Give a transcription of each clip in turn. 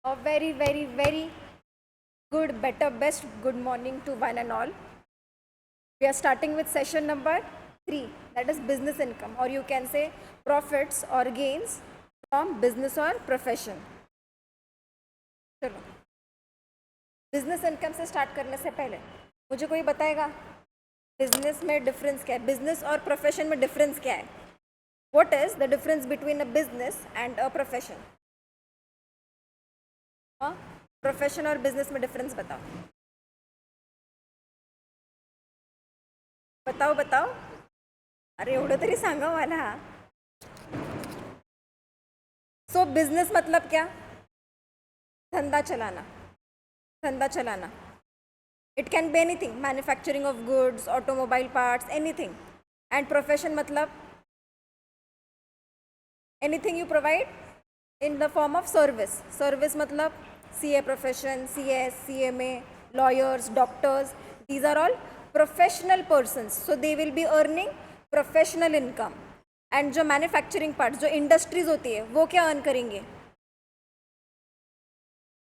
A very, very, very good, better, best good morning to one and all. We are starting with session number 3, that is business income, or you can say profits or gains from business or profession. चलो business income से start करने से पहले मुझे कोई बताएगा business में difference क्या है, बिजनेस और प्रोफेशन में डिफरेंस क्या है? What is the difference between a business and a profession? हाँ, प्रोफेशन और बिजनेस में डिफरेंस बताओ बताओ बताओ. अरे एवढं तरी सांगा मला. सो बिजनेस मतलब क्या? धंधा चलाना, धंधा चलाना. It can be anything, manufacturing of goods, automobile parts, anything. And profession मतलब anything you provide in the form of service. Service मतलब CA profession, CS, CMA, lawyers, doctors, these are all professional persons, so they will be earning professional income. And जो manufacturing parts, जो industries होती है, वो क्या earn करेंगे?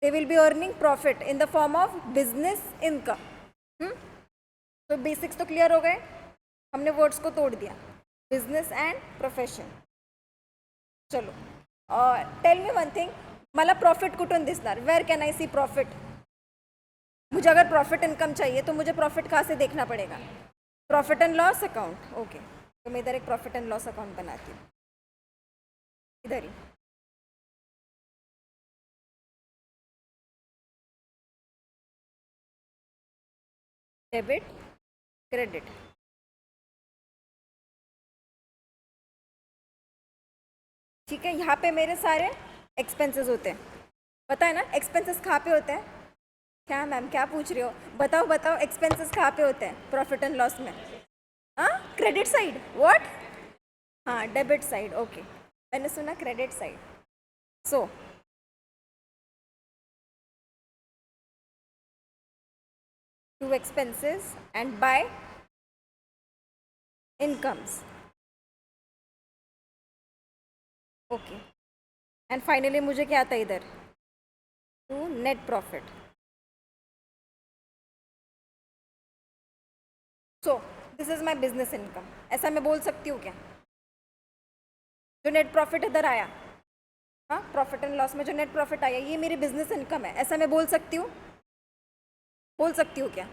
they will be earning profit in the form of business income. तो basics तो clear हो गए, हमने वर्ड्स को तोड़ दिया, बिजनेस एंड प्रोफेशन. चलो, टेल मी वन थिंग, मला प्रॉफिट कुठून दिसणार? Where can I see profit? मुझे अगर प्रॉफिट इनकम चाहिए तो मुझे प्रॉफिट कहाँ से देखना पड़ेगा? Profit and loss account. Okay, तो मैं इधर एक प्रॉफिट एंड लॉस अकाउंट बनाती हूँ, इधर ही. Debit, credit. ठीक है, यहाँ पे मेरे सारे एक्सपेंसेस होते हैं. पता है ना एक्सपेंसेस कहाँ पे होते हैं? क्या मैम, क्या पूछ रहे हो? बताओ बताओ, एक्सपेंसेस कहाँ पे होते हैं प्रॉफिट एंड लॉस में? हाँ, क्रेडिट साइड. व्हाट? हाँ, डेबिट साइड. ओके, मैंने सुना credit side. So to expenses and by incomes. Okay, and finally मुझे क्या आता है इधर? To net profit. So this is my business income. ऐसा मैं बोल सकती हूँ क्या? जो नेट प्रॉफिट इधर आया, हाँ, प्रॉफिट एंड लॉस में जो नेट प्रॉफिट आया, ये मेरी बिजनेस इनकम है, ऐसा मैं बोल सकती हूँ? बोल सकती हूँ क्या?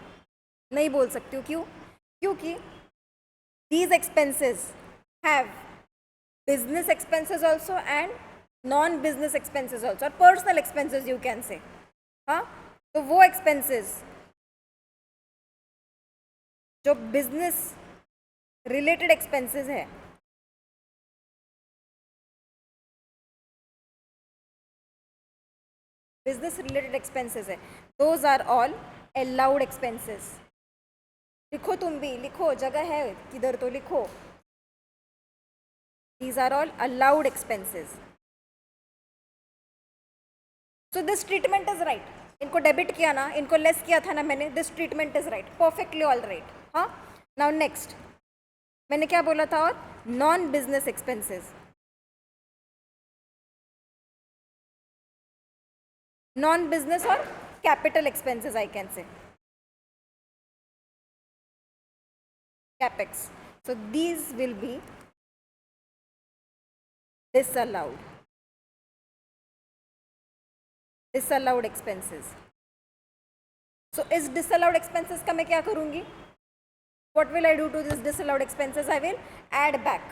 नहीं बोल सकती हूँ. क्यों? क्योंकि these expenses have business expenses also and non business expenses also, or personal expenses you can say. हाँ, तो वो expenses जो business related expenses है, business related expenses है, those are all allowed expenses. लिखो, तुम भी लिखो, जगह है किधर तो लिखो. These are all allowed expenses. So this treatment is right. इनको डेबिट किया ना, इनको लेस किया था ना मैंने, this treatment is right, perfectly all right. हाँ, नाउ नेक्स्ट मैंने क्या बोला था? और non business expenses. Non business और capital expenses I can say, capex. So these will be disallowed, disallowed expenses. So इस disallowed expenses का मैं क्या करूँगी? What will I do to this disallowed expenses? I will add back.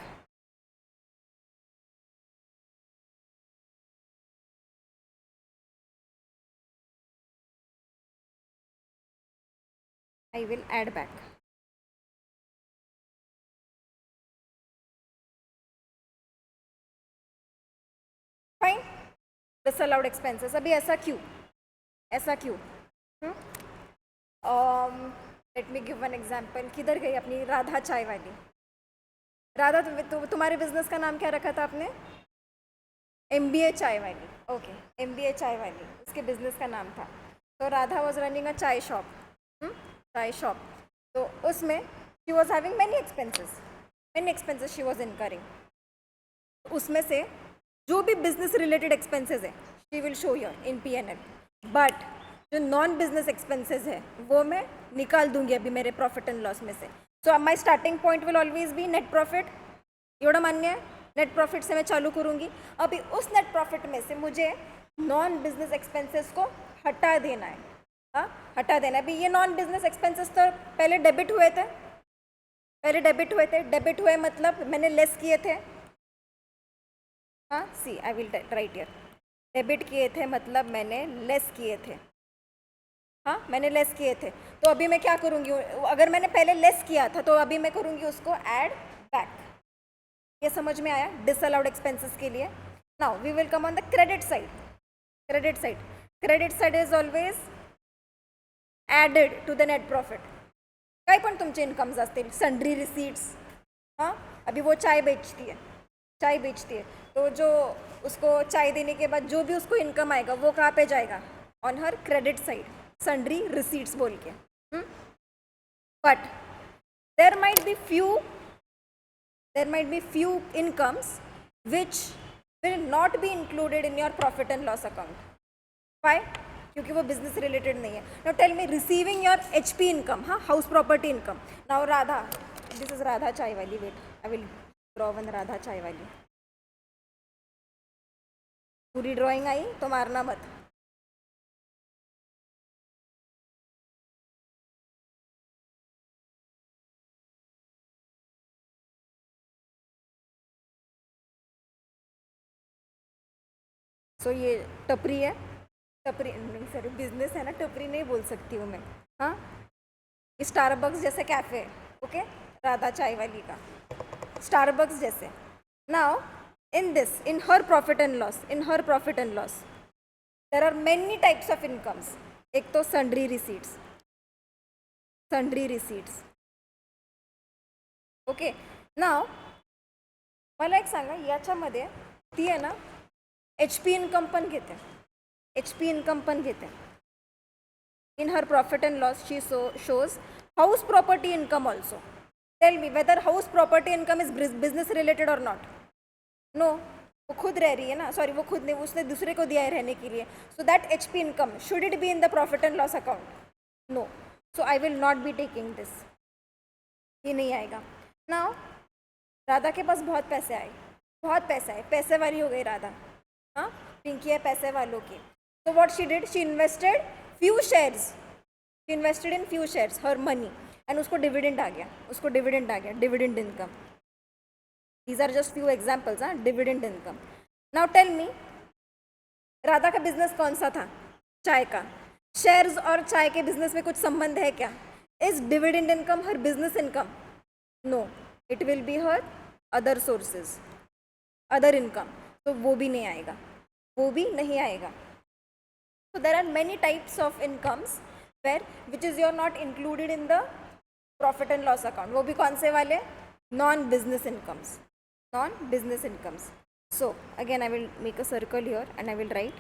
I will add back. Fine. Disallowed expenses. अभी ऐसा क्यों? ऐसा क्यों? Let me give one example. किधर गई अपनी राधा चाय वाली? राधा, तुम्हारे बिजनेस का नाम क्या रखा था आपने? MBA चाय वाली. ओके, MBA चाय वाली उसके बिजनेस का नाम था. तो राधा वॉज रनिंग अ चाय शॉप. चाय शॉप. तो उसमें she was having many expenses she was incurring. उसमें से जो भी बिजनेस रिलेटेड एक्सपेंसेस है she will show your in P&L. But जो नॉन बिजनेस एक्सपेंसेस है वो मैं निकाल दूंगी अभी मेरे प्रॉफिट एंड लॉस में से. So my starting point will always be net profit. एवढं मान्य है? नेट प्रॉफिट से मैं चालू करूँगी. अभी उस नेट प्रॉफिट में से मुझे नॉन बिजनेस एक्सपेंसेस को हटा देना है. हाँ, हटा देना है. अभी ये नॉन बिजनेस एक्सपेंसेस तो पहले डेबिट हुए थे. डेबिट हुए मतलब मैंने लेस किए थे. हाँ, see I will write here. Debit किए थे मतलब मैंने लेस किए थे. हाँ, मैंने लेस किए थे. तो अभी मैं क्या करूँगी, अगर मैंने पहले लेस किया था तो अभी मैं करूँगी उसको ऐड बैक. ये समझ में आया डिसअलाउड एक्सपेंसेस के लिए. Now we will come on the credit side. Credit side is always added to the net profit. काही पण तुमचे इन्कम्स असतील, सन्ड्री रिसीट्स. हाँ, अभी वो चाय बेचती है तो जो उसको चाय देने के बाद जो भी उसको इनकम आएगा वो कहाँ पे जाएगा, on her credit side, sundry receipts बोल के. But there might be few incomes which will not be included in your profit and loss account. Why? क्योंकि वो बिजनेस रिलेटेड नहीं है. Now tell me, receiving your HP income, हाँ, house property income. Now Radha, this is Radha chai वाली. Wait, I will draw one Radha chai वाली. पूरी drawing आई तो मारना मत. सो ये टपरी है. टपरी नहीं, सॉरी, बिजनेस है ना, टपरी नहीं बोल सकती हूँ मैं. हाँ, स्टारबक्स जैसे कैफे. ओके, राधा चाय वाली का स्टारबक्स जैसे. Now in her profit and loss, there are many types of incomes. एक तो sundry receipts. ओके. नाव मला एक सांगा, याच्यामध्ये ती आहे ना HP इन्कम पण घेते. In her profit and loss she shows house property income also. Tell me whether house property income is business related or not. No, वो खुद रह रही है ना, सॉरी, वो खुद नहीं, उसने दूसरे को दिया है रहने के लिए. So that HP income should it be in the profit and loss account? No. So I will not be taking this. ये नहीं आएगा. नाउ राधा के पास बहुत पैसे आए, पैसे वाली हो गई राधा. हाँ, पिंकी है पैसे वालों की. तो what she did, she invested in few shares her money, and उसको डिविडेंड आ गया. Dividend income. These are just few examples, हाँ, dividend income. Now tell me, Radha का बिजनेस कौन सा था? चाय का. शेयर्स और चाय के बिजनेस में कुछ संबंध है क्या? Is dividend income her business income? No, it will be her other sources, other income. तो वो भी नहीं आएगा. So there are many types of incomes which is you're not included in the profit and loss account. वो भी कौन से वाले? Non-business incomes. So again I will make a circle here and I will write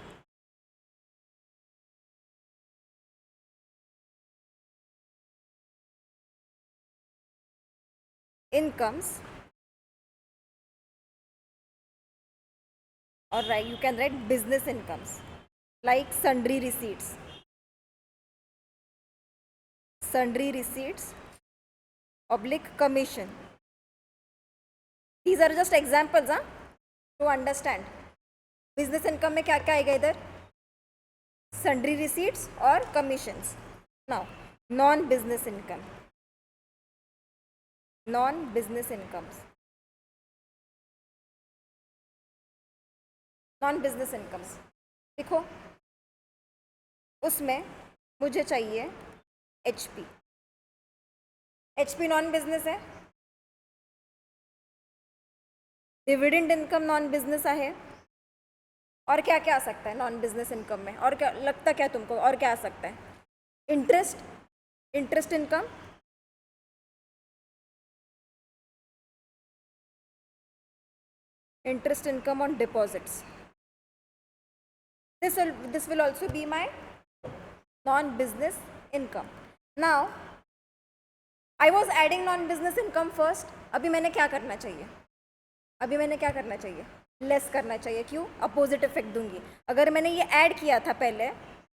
incomes, or you can write business incomes like sundry receipts, oblique commission. These are just examples, हाँ, to understand. Business income में क्या क्या आएगा इधर? Sundry receipts और commissions. Now non business incomes देखो, उसमें मुझे चाहिए HP नॉन बिजनेस है. डिविडेंड इनकम नॉन बिजनेस आहे. और क्या क्या आ सकता है नॉन बिजनेस इनकम में? और क्या लगता, क्या तुमको और क्या आ सकता है? Interest income, on deposits. This will also be my non-business income. Now I was adding non-business income first. अभी मैंने क्या करना चाहिए? लेस करना चाहिए। क्यों? अपोजिट इफेक्ट दूंगी। अगर मैंने ये ऐड किया था पहले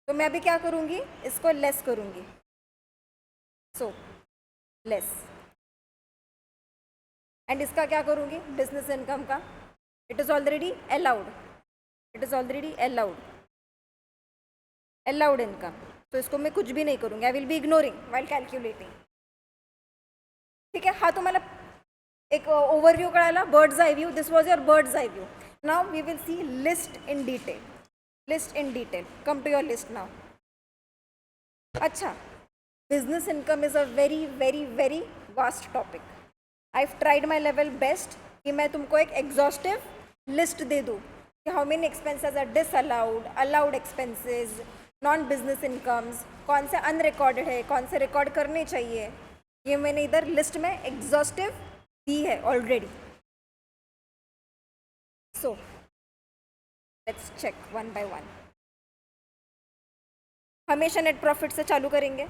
तो मैं अभी क्या करूंगी, इसको लेस करूंगी। सो लेस, एंड इसका क्या करूंगी, बिजनेस इनकम का। It is already allowed, it is already allowed, allowed income. तो इसको मैं कुछ भी नहीं करूंगी, I will be ignoring while calculating. ठीक आहे, हा तुम्हाला एक ओवरव्ह्यू कळाला, bird's eye view. This was your bird's eye view. Now we will see list in detail. List in detail. Come to your list now. अच्छा, business income is a very very very vast topic. I tried my level best कि मैं तुमको एक exhaustive list दे दूँ कि how many expenses are disallowed, allowed expenses, non business incomes, कौन से अनरिकॉर्डेड है, कौन से रिकॉर्ड करने चाहिए. ये मैंने इधर लिस्ट में एग्जॉस्टिव दी है already. So let's check one by one. हमेशा नेट प्रॉफिट से चालू करेंगे,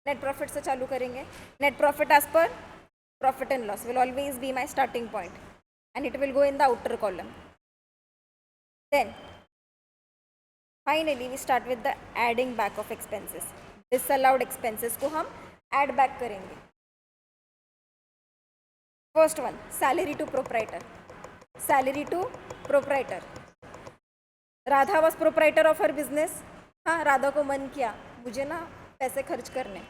नेट प्रॉफिट से चालू करेंगे. Net profit as per profit and loss will always be my starting point and it will go in the outer column. Then finally we start with the adding back of expenses. Disallowed expenses को हम add back करेंगे. First one, salary to proprietor. Salary to proprietor. Radha was proprietor of her business. हाँ, राधा को मन किया मुझे ना पैसे खर्च करने,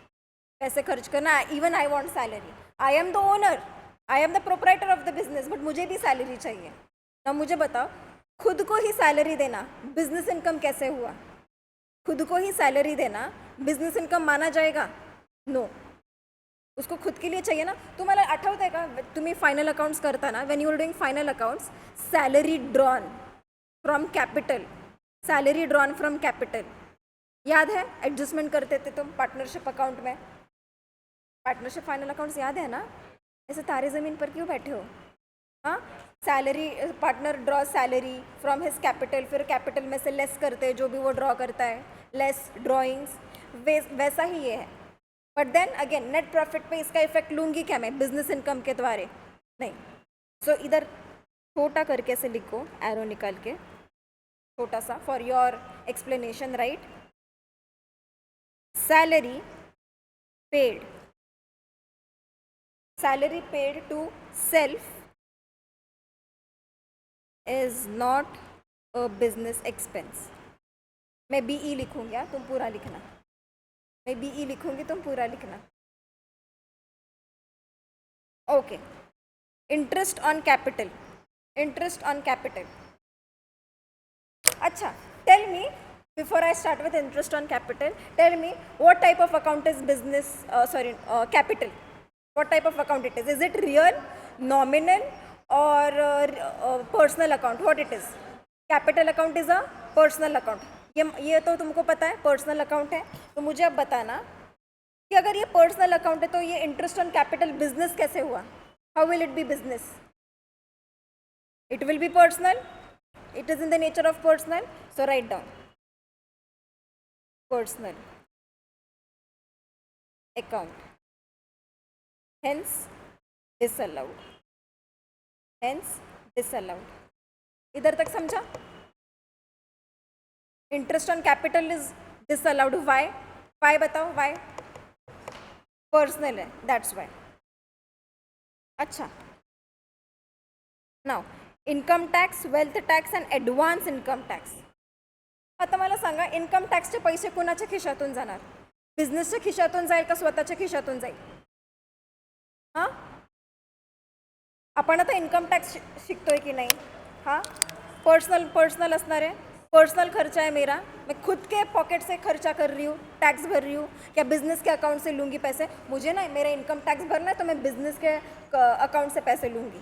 पैसे खर्च करना. Even I want salary. I am the owner, I am the proprietor of the business, but मुझे भी सैलरी चाहिए ना. मुझे बताओ, खुद को ही सैलरी देना बिजनेस इनकम कैसे हुआ? खुद को ही सैलरी देना बिजनेस इनकम माना जाएगा? नो. उसको खुद के लिए चाहिए ना. तुम्हाला आठवत आहे का तुम्ही फायनल अकाउंट्स करता ना, when you are doing final accounts, salary drawn from capital, salary drawn from capital, याद है? एडजस्टमेंट करते थे तुम पार्टनरशिप अकाउंट में. पार्टनरशिप फाइनल अकाउंट्स याद है ना? ऐसे तारे ज़मीन पर क्यों बैठे हो? हाँ, salary, partner draw salary from his capital, फिर कैपिटल में से लेस करते हैं जो भी वो ड्रॉ करता है, लेस ड्रॉइंग्स. वैसा ही ये है. But then again net profit पे इसका इफेक्ट लूँगी क्या मैं बिजनेस इनकम के द्वारा? नहीं. सो इधर छोटा करके से लिखो, एरो निकाल के छोटा सा, for your explanation. Right, salary paid, salary paid to self is not a business expense. मैं BE लिखूंगी, तुम पूरा लिखना. मैं BE लिखूंगी, तुम पूरा लिखना. Okay. Interest on capital, interest on capital. अच्छा, tell me before I start with interest on capital, tell me what type of account is business, capital. What type of account it is? Is it real, nominal or personal account? What it is? Capital account is a personal account. ये तो तुमको पता है personal account है. तो मुझे अब बताना कि अगर ये पर्सनल अकाउंट है तो ये इंटरेस्ट ऑन कैपिटल बिजनेस कैसे हुआ? How will it be business? It will be personal. It is in the nature of personal. So write down personal account, hence disallowed, hence disallowed. इधर तक समझा? Interest on capital is disallowed. Why? Why बताओ, why? Personal है, that's why. अच्छा, now income tax, wealth tax and advance income tax. आता मला सांगा, income टॅक्सचे पैसे कोणाच्या खिशातून जाणार? बिझनेसच्या खिशातून जाईल का स्वतःच्या खिशातून जाईल? हाँ, आपण आता इन्कम टॅक्स शिकतोय की नाही? हाँ, पर्सनल असणार है. पर्सनल खर्चा है मेरा, मैं खुद के पॉकेट से खर्चा कर रही हूँ, टैक्स भर रही हूँ. क्या बिजनेस के अकाउंट से लूँगी पैसे? मुझे ना मेरा इन्कम टॅक्स भरना है तो मैं बिजनेस के अकाउंट से पैसे लूँगी,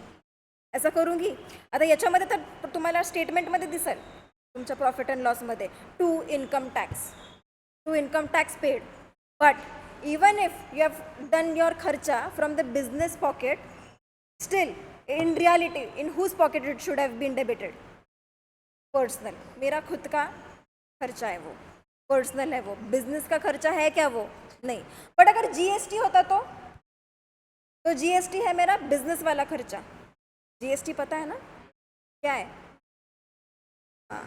ऐसा करूँगी. आता याच्यामध्ये तर तुम्हाला स्टेटमेंटमध्ये दिसेल तुमच्या प्रॉफिट अँड लॉसमध्ये to income tax paid. But even if you have done your kharcha from the business pocket, still in reality in whose pocket it should have been debited? Personal. मेरा खुद का खर्चा है वो, पर्सनल है वो. Business का खर्चा है क्या? वो नहीं. बट अगर GST होता तो GST है मेरा बिजनेस वाला खर्चा. GST पता है ना क्या है? हाँ,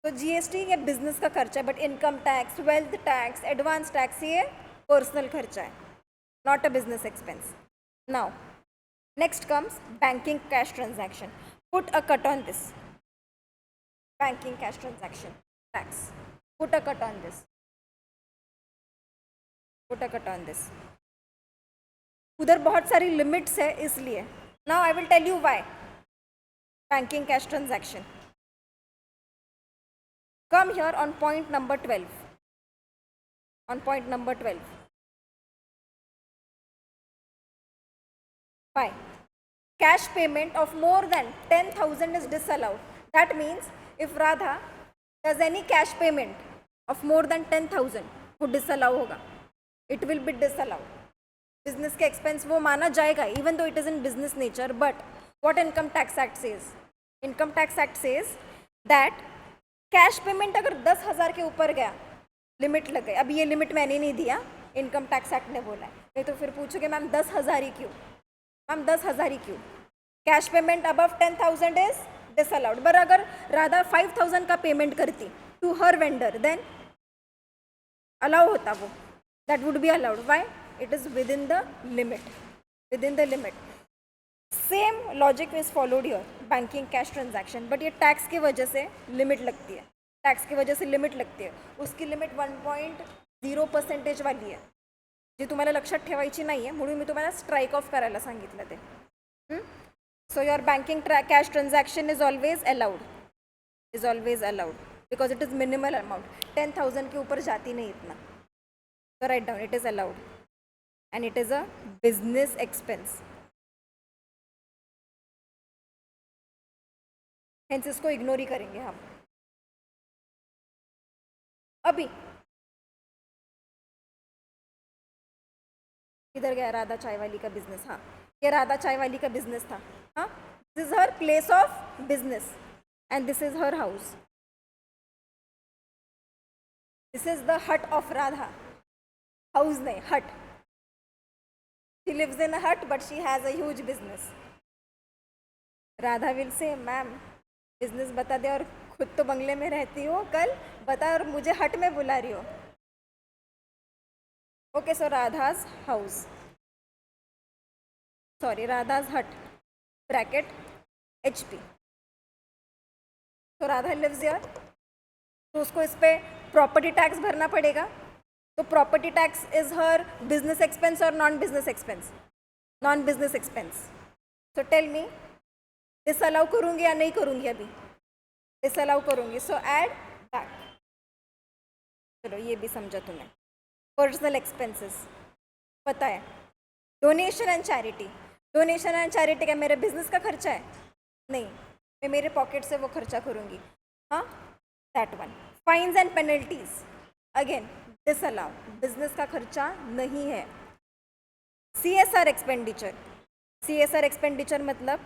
तो जीएसटी ये बिजनेस का खर्चा है, but income tax, wealth tax, advance tax ये पर्सनल खर्चा है, not a business expense. Now next comes banking cash transaction. Put a cut on this. Banking cash transaction tax. Put a cut on this. Put a cut on this. उधर बहुत सारी limits है इसलिए. Now I will tell you why. Banking cash transaction. Come here on point number 12. On point number 12. Why? Cash payment of more than 10,000 is disallowed. That means if Radha does any cash payment of more than 10,000, वो disallow होगा. It will be disallowed. Business के expense वो माना जाएगा, even though it is in business nature. But what Income Tax Act says? Income Tax Act says that cash payment अगर 10,000 के ऊपर गया, लिमिट लग गई. अभी ये लिमिट मैंने नहीं दिया, इनकम टैक्स एक्ट ने बोला है. नहीं तो फिर पूछोगे मैम 10,000 ही क्यों? मैम 10,000 ही क्यों? Cash payment above 10,000 is disallowed. But अगर राधा 5,000 का पेमेंट करती to her vendor, then allow होता वो. That would be allowed. Why? It is within the limit. Within the limit. Same logic is followed here banking cash transaction. But ये tax की वजह से limit लगती है. Tax की वजह से लिमिट लगते आहे. उसकी लिमिट 1.0% वाली आहे, जी तुम्हाला लक्षात ठेवायची नाही आहे, म्हणून मी तुम्हाला स्ट्राईक ऑफ करायला सांगितलं ते. So your banking cash transaction is always allowed because it is minimal amount. 10,000 के ऊपर जाती नहीं इतना. तो write down, it is allowed and it is a business expense. Hence इसको इग्नोर ही करेंगे हम. अभी इधर गया राधा चाय वाली का बिजनेस. हाँ, ये राधा चाय वाली का बिजनेस था. हाँ, this is her place of business and this is her house. This is the हट ऑफ राधा. हाउस नहीं, हट. शी लिव्स इन अ हट but she has a huge business. Radha will say ma'am business बता दे, और खुद तो बंगले में रहती हो, कल बता और मुझे हट में बुला रही हो. ओके, सो राधाज हाउस, सॉरी राधाज हट ब्रैकेट HP. तो राधा लिव्स हियर, तो उसको इस पे प्रॉपर्टी टैक्स भरना पड़ेगा. तो property tax is her business expense और non business expense? Non business expense. So tell me, disallow करूँगी या नहीं करूँगी? अभी डिसअलाउ करूँगी. So add back. चलो ये भी समझा तुम्हें. पर्सनल एक्सपेंसेस पता है. Donation and charity. Donation and charity क्या मेरे बिजनेस का खर्चा है? नहीं, मैं मेरे पॉकेट से वो खर्चा करूँगी. हाँ, that one. Fines and penalties again disallow, business का खर्चा नहीं है. CSR expenditure. CSR एक्सपेंडिचर मतलब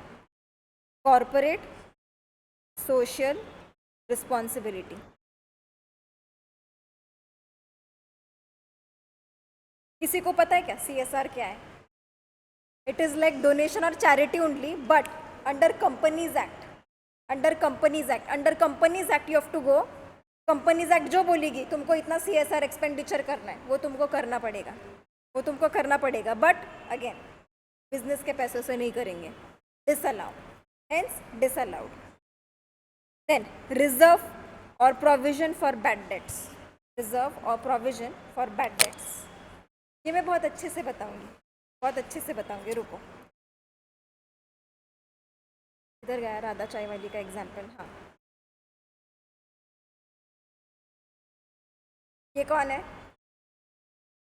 कॉरपोरेट सोशल रिस्पॉन्सिबिलिटी. किसी को पता है क्या CSR क्या है? इट इज़ लाइक डोनेशन और charity only, but under companies act. Under companies act, under companies act you have to go. Companies act जो बोलेगी तुमको इतना CSR एक्सपेंडिचर करना है, वो तुमको करना पड़ेगा. वो तुमको करना पड़ेगा. बट अगेन बिजनेस के पैसों से नहीं करेंगे. Disallow, hence disallowed. Then reserve और provision for bad debts. Reserve और प्रोविजन फॉर बैड डेट्स, ये मैं बहुत अच्छे से बताऊंगी, बहुत अच्छे से बताऊंगी. रुको, इधर गया राधा चाय वाली का एग्जाम्पल. हाँ, ये कौन है?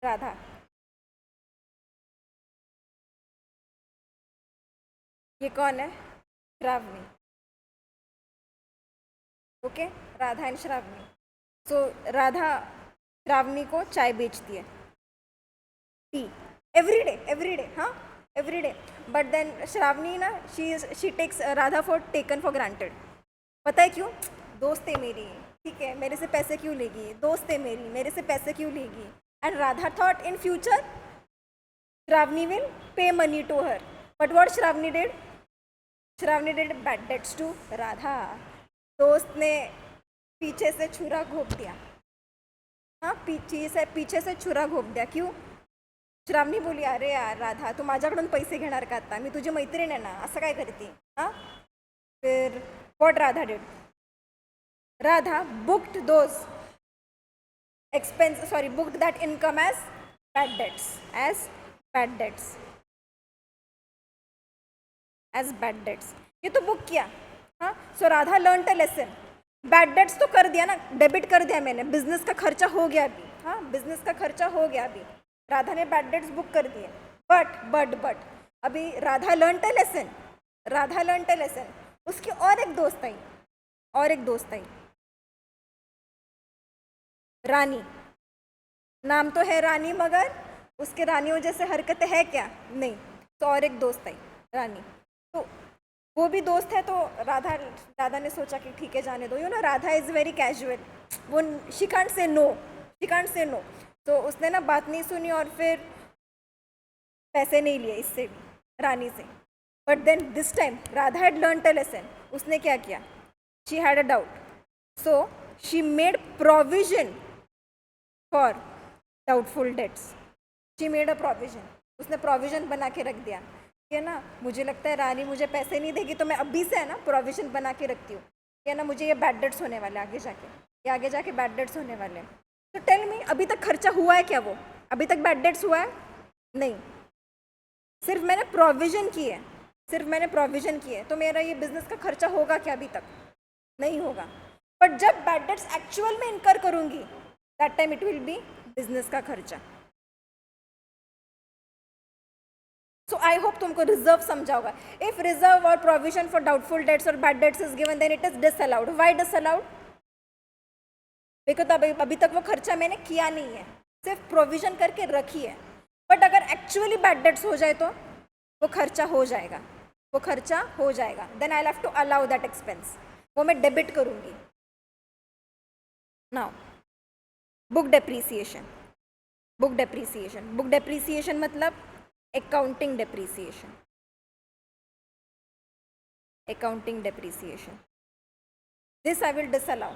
राधा. ये कौन है? Shravani. Okay, Radha and Shravani. So Radha Shravani को चाय बेचती है, टी, एवरी डे. हाँ, every day. But then Shravani ना, she takes Radha taken for granted. पता है क्यों? दोस्त है मेरी, ठीक है, मेरे से पैसे क्यों लेगी? दोस्त है मेरी, मेरे से पैसे क्यों लेगी? And Radha thought in future Shravani will pay money to her. But what Shravani did? Shravani did bad debts to Radha. दोस्त ने पीछे से छुरा घोप दिया. हाँ, पीछे से छुरा घोप दिया. क्यों? श्रावणी बोली, अरे यार राधा, तू माझ्याकडून पैसे घेणार का आता? मी तुझी मैत्रीण आहे ना, असं काय करते? हां. फिर what Radha did? Radha booked those booked that income as bad debts. As bad debts. ये तो बुक किया. हाँ. So Radha learn a lesson. Bad debts तो कर दिया ना, डेबिट कर दिया मैंने, बिजनेस का खर्चा हो गया अभी. हाँ, बिजनेस का खर्चा हो गया अभी. राधा ने बैड डेट्स बुक कर दिए. बट अभी राधा लर्न अ लेसन. उसकी और एक दोस्त आई. रानी. नाम तो है रानी, मगर उसके रानियों जैसे हरकतें है क्या? नहीं. तो और एक दोस्त आई, रानी. तो वो भी दोस्त है, तो राधा ने सोचा कि ठीक है, जाने दो. Radha is very casual. वो शी कांट से नो. तो उसने ना बात नहीं सुनी और फिर पैसे नहीं लिए इससे भी, रानी से. But then this time Radha had learn a lesson. उसने क्या किया? She had a doubt. So she made provision for doubtful debts. She made a provision. उसने प्रोविजन बना के रख दिया. है ना, मुझे लगता है रानी मुझे पैसे नहीं देगी, तो मैं अभी से है ना प्रोविजन बना के रखती हूँ. है ना, मुझे ये बैड डेट्स होने वाले आगे जाके बैड डेट्स होने वाले हैं. तो टेल मी, अभी तक खर्चा हुआ है क्या? वो अभी तक बैड डेट्स हुआ है? नहीं. सिर्फ मैंने प्रोविजन की है. तो मेरा ये बिजनेस का खर्चा होगा क्या? अभी तक नहीं होगा. बट जब बैड डेट्स एक्चुअल में इनकर करूंगी, that time it will be business का खर्चा. सो आई होप तुमको रिजर्व समझा होगा. इफ रिजर्व और प्रोविजन फॉर डाउटफुल डेट्स और bad debts is given, then it is disallowed. Why disallowed? Because अभी तक वो खर्चा मैंने किया नहीं है, सिर्फ प्रोविजन करके रखी है. बट अगर एक्चुअली बैड डेट्स हो जाए तो वो खर्चा हो जाएगा. Then I have to allow that expense. वो मैं डेबिट करूंगी. नाउ बुक डेप्रीसिएशन मतलब accounting depreciation. This I will disallow.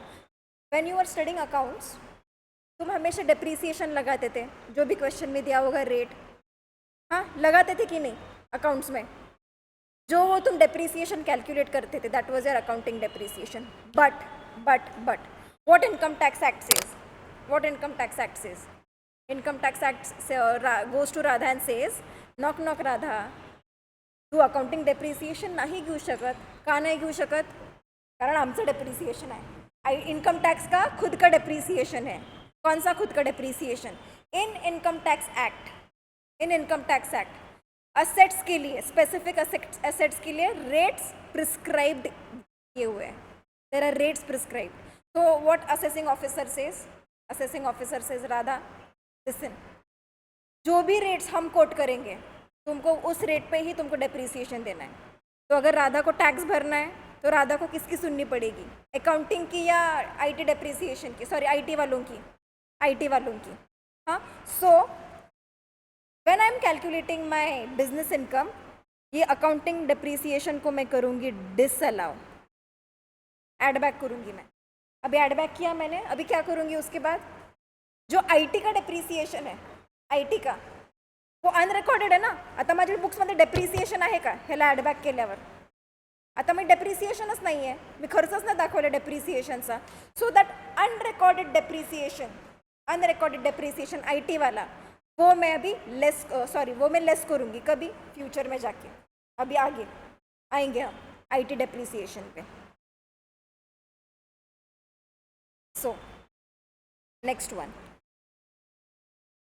When you are studying accounts, तुम हमेशा डेप्रीसिएशन लगाते थे, जो भी क्वेश्चन में दिया होगा रेट. हाँ, लगाते थे कि नहीं? अकाउंट्स में जो वो तुम डेप्रीसिएशन कैलकुलेट करते थे, that was your accounting depreciation. But what income tax act says? Income Tax Act goes to Radha and says, knock Radha, तू अकाउंटिंग डेप्रिसिएशन नाही घेऊ शकत. का नाही घेऊ शकत? कारण आमचं डेप्रिसिएशन आहे. इनकम टैक्स का खुद का डेप्रिसिएशन है. कौन सा खुद का डेप्रिसिएशन? इन इनकम टैक्स एक्ट असेट्स के लिए, स्पेसिफिक असेट्स के लिए रेट्स प्रिस्क्राइब्ड किए हुए हैं. There are rates prescribed. तो what assessing officer says? Radha, listen, जो भी रेट्स हम कोट करेंगे, तुमको उस रेट पे ही तुमको डेप्रिसिएशन देना है. तो अगर राधा को टैक्स भरना है, तो राधा को किसकी सुननी पड़ेगी? अकाउंटिंग की या आईटी डेप्रिसिएशन की? सॉरी, आईटी वालों की. हाँ. So when I am calculating my business income, ये अकाउंटिंग डेप्रिसिएशन को मैं करूँगी डिसअलाउ. एड बैक करूँगी मैं. अभी एड बैक किया मैंने, अभी क्या करूँगी उसके बाद? जो आईटी का डेप्रिसिएशन है, आईटी का, वो अनरेकॉर्डेड आहे ना. आता माझ्या बुक्समध्ये डेप्रिसिएशन आहे का ह्याला ॲडबॅक केल्यावर? आता मी डेप्रिसिएशनच नाही आहे, मी खर्चच नाही दाखवलं डेप्रिसिएशनचा. सो दॅट अनरेकॉर्डेड डेप्रिसिएशन आईटी वाला, वो मैं अभी लेस करूँगी. कभी? फ्यूचर में जाके. अभी आगे आएंगे हम आईटी डेप्रिसिएशन पे. So next one,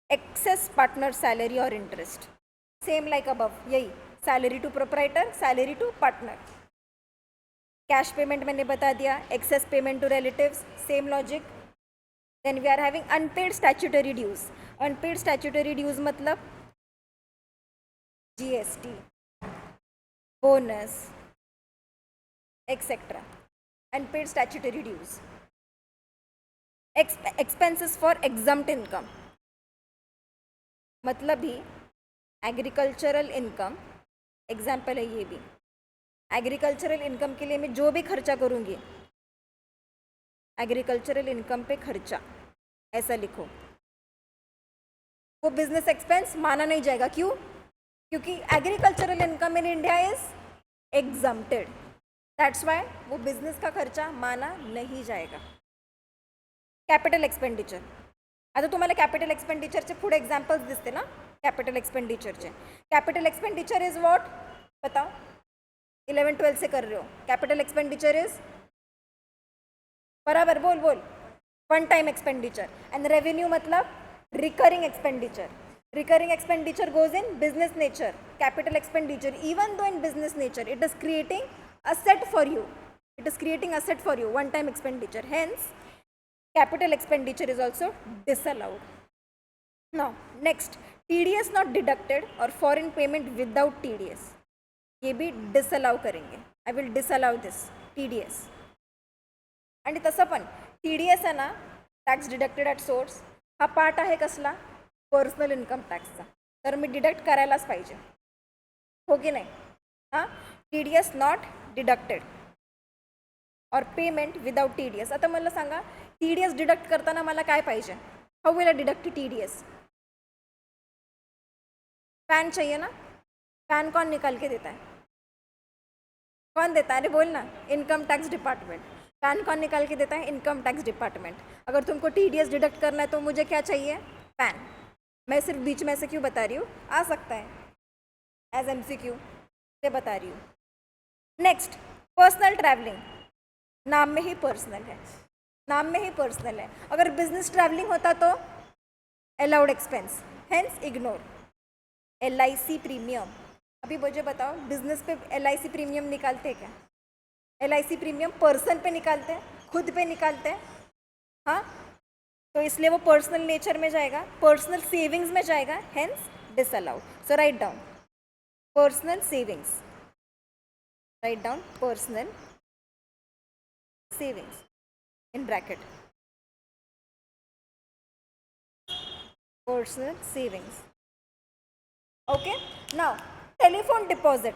excess partner salary और इंटरेस्ट. सेम लाइक अबव, यही salary to proprietor, salary to partner. Cash payment मैंने बता दिया. Excess payment to relatives, same logic. Then we are having unpaid statutory dues. मतलब GST, bonus, etcetera. Unpaid statutory dues. Expenses for exempt income, मतलब ही agricultural income example है. ये भी agricultural income के लिए मैं जो भी खर्चा करूँगी, एग्रीकल्चरल इनकम पे खर्चा, ऐसा लिखो। वो बिजनेस एक्सपेंस माना नहीं जाएगा। क्यों? क्योंकि agricultural income in India is exempted, that's why वो बिजनेस का खर्चा माना नहीं जाएगा। कॅपिटल एक्सपेंडिचर, आता तुम्हाला कॅपिटल एक्सपेंडिचरचे पुढे एक्झाम्पल्स दिसते ना कॅपिटल एक्सपेंडिचरचे। कॅपिटल एक्सपेंडिचर इज व्हाट, बताओ, 11-12 से कर रहे हो। कैपिटल एक्सपेंडिचर इज, बराबर बोल बोल, one time expenditure. And revenue मतलब recurring expenditure. Recurring expenditure goes in business nature. Capital expenditure, even though in business nature, it is creating asset for you. It is creating asset for you, one time expenditure. Hence, capital expenditure is also disallowed. Now, next, TDS not deducted or foreign payment without TDS. ये भी disallow करेंगे। I will disallow this TDS। आणि तसं पण TDS आहे ना, tax deducted at source, हा part आहे कसला, पर्सनल इन्कम टॅक्सचा, तर मी डिडक्ट करायलाच पाहिजे, हो की नाही? हां, TDS नॉट डिडक्टेड और पेमेंट विदाउट TDS। आता मला सांगा, TDS डिडक्ट करताना मला काय पाहिजे? How will I deduct TDS? Pan चाहिए ना? पैन कौन निकाल के देता है? कौन देता है? अरे बोल ना, इनकम टैक्स डिपार्टमेंट। पैन कौन निकाल के देता है? Income tax department. अगर तुमको TDS डिडक्ट करना है तो मुझे क्या चाहिए? पैन। मैं सिर्फ बीच में से क्यों बता रही हूँ, आ सकता है एज MCQ से बता रही हूँ। नेक्स्ट, पर्सनल ट्रैवलिंग, नाम में ही पर्सनल है, नाम में ही पर्सनल है। अगर बिजनेस ट्रैवलिंग होता तो allowed expense, hence ignore. LIC premium, अभी मुझे बताओ, बिजनेस पे LIC प्रीमियम निकालते हैं क्या? LIC प्रीमियम पर्सन पे निकालते हैं, खुद पे निकालते हैं, हाँ, तो इसलिए वो पर्सनल नेचर में जाएगा, पर्सनल सेविंग्स में जाएगा, hence disallowed. So write down personal savings, right down personal savings in bracket, personal savings. Okay, now telephone deposit,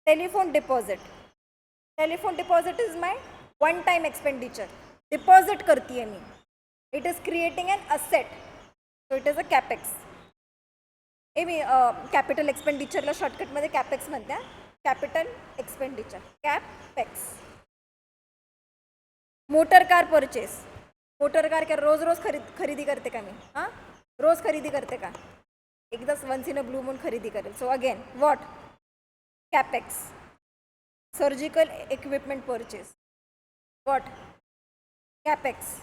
telephone deposit, telephone deposit is my one time expenditure, deposit करती है मी, it is creating an asset, so it is a capex. ए मी capital एक्सपेंडिचरला शॉर्टकटमध्ये capex म्हणते, capital expenditure, capex. Motor car purchase, motor car क्या रोज रोज खरेदी करते का मी? हां, रोज खरेदी करते का? एकदाच once in a blue moon खरेदी करेल। So again what, capex. Surgical equipment purchase, what, capex.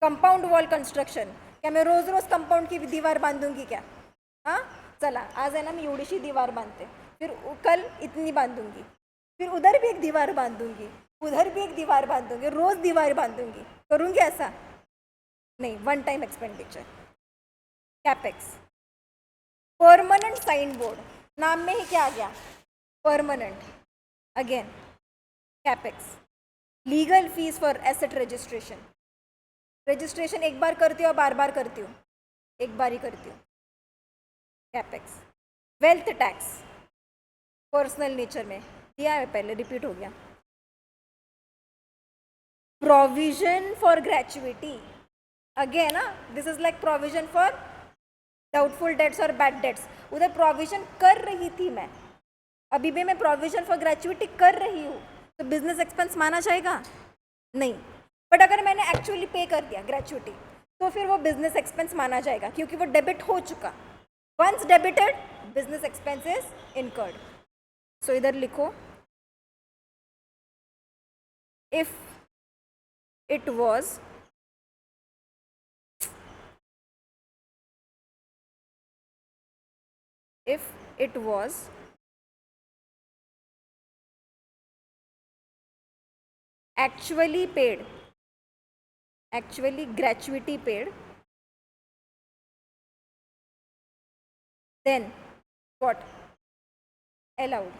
Compound wall construction, क्या मैं रोज रोज कंपाउंड की दीवार बांधूंगी क्या? हाँ, चला आज है ना मैं एवढीशी दीवार बांधते, फिर कल इतनी बांधूंगी, फिर उधर भी एक दीवार बांधूंगी, उधर भी एक दीवार बांधूंगी, रोज दीवार बांधूंगी, करूंगी ऐसा? नहीं, one time expenditure, capex. Permanent sign board, नाम में ही क्या आ गया? Permanent, again capex. Legal fees for asset registration, registration एक बार करती हूँ, बार बार करती हूँ, एक बार ही करती हूँ, capex. Wealth tax, personal nature में दिया है पहले, रिपीट हो गया। प्रोविजन फॉर ग्रेचुइटी, अगेन ना, this is like provision for doubtful debts और बैड डेट्स। उधर प्रोविजन कर रही थी मैं, अभी भी मैं प्रोविजन फॉर ग्रेचुइटी कर रही हूँ, तो बिजनेस एक्सपेंस माना जाएगा? नहीं। बट अगर मैंने एक्चुअली पे कर दिया ग्रेचुइटी, तो फिर वो बिजनेस एक्सपेंस माना जाएगा, क्योंकि वो डेबिट हो चुका। Once debited, business expense is incurred. So इधर लिखो, if it was actually paid, actually gratuity paid, then what? Allowed,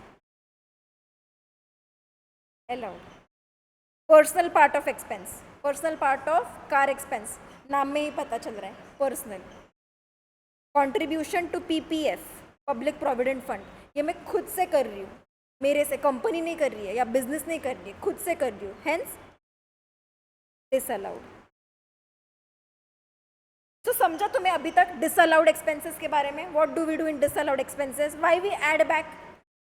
allowed। Personal part of expense, personal part of car expense, नाम में ही पता चल रहा है, personal. Contribution to PPF, public provident fund, ये मैं खुद से कर रही हूँ, मेरे से कंपनी नहीं कर रही है या बिजनेस नहीं कर रही है, खुद से कर रही हूँ, हेंस डिसअलाउड। तो समझा तुम्हें अभी तक डिसअलाउड एक्सपेंसेस के बारे में? What do we do in disallowed expenses? Why we add back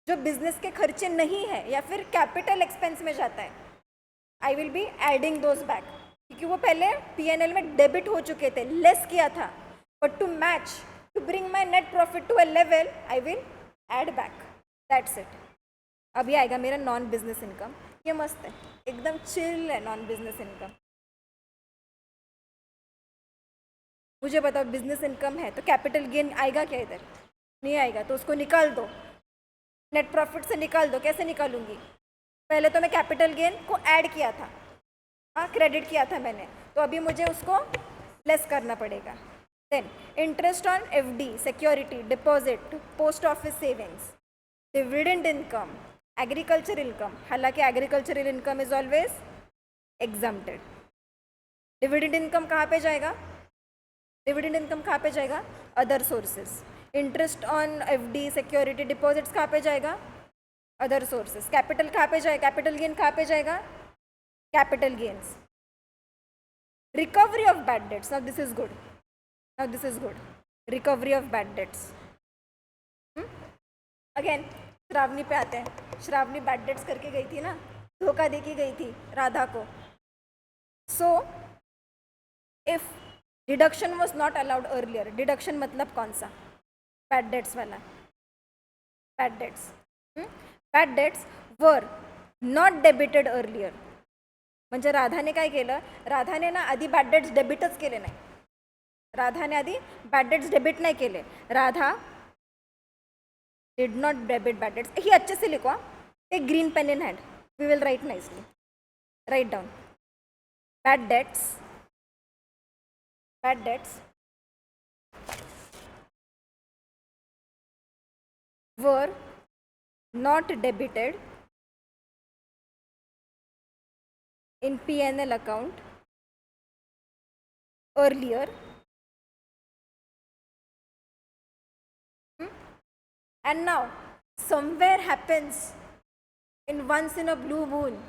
जो बिजनेस के खर्चे नहीं है या फिर कैपिटल एक्सपेंस में जाता है, आई will be adding those back, क्योंकि वो पहले P&L में डेबिट हो चुके थे, लेस किया था, but to match, to bring my net profit to a level, I will add back, that's it. अभी आएगा मेरा नॉन बिजनेस इनकम, ये मस्त है, एकदम चिल है नॉन बिजनेस इनकम। मुझे बताओ बिजनेस इनकम है तो कैपिटल गेन आएगा क्या? इधर नहीं आएगा, तो उसको निकाल दो, नेट प्रॉफिट से निकाल दो। कैसे निकालूंगी? पहले तो मैं कैपिटल गेन को ऐड किया था, हाँ क्रेडिट किया था मैंने, तो अभी मुझे उसको लेस करना पड़ेगा। Then interest on FD, security deposit, post office savings, dividend income, agriculture income, हालांकि agricultural income is always exempted. Dividend income कहाँ पे जाएगा? डिविडेंड इनकम कहाँ पे जाएगा? Other sources. Interest on FD, security deposits कहाँ पे जाएगा? Other sources. कैपिटल कहाँ पे जाएगा? कैपिटल गेन कहाँ पे जाएगा? Capital gains. Recovery of bad debts, now this is good, now this is good, recovery of bad debts. Again Shravani पे आते हैं। श्रावणी बैड डेट्स करके गई थी ना, धोखा दे के गई थी राधा को। So if deduction was not allowed earlier, deduction मतलब कौन सा? बैड डेट्स वाला, bad debts. Bad debts were not debited earlier, म्हणजे राधाने काय केलं? राधाने ना आधी बॅड डेट्स डेबिटच केले नाही, राधाने आधी बॅड डेट्स डेबिट नाही केले, Radha did not debit bad debts. ही अच्छे से लिखो, take green pen in hand, we will write nicely, write down bad debts, bad debts were not debited in P&L account earlier, and now somewhere happens in once in a blue moon.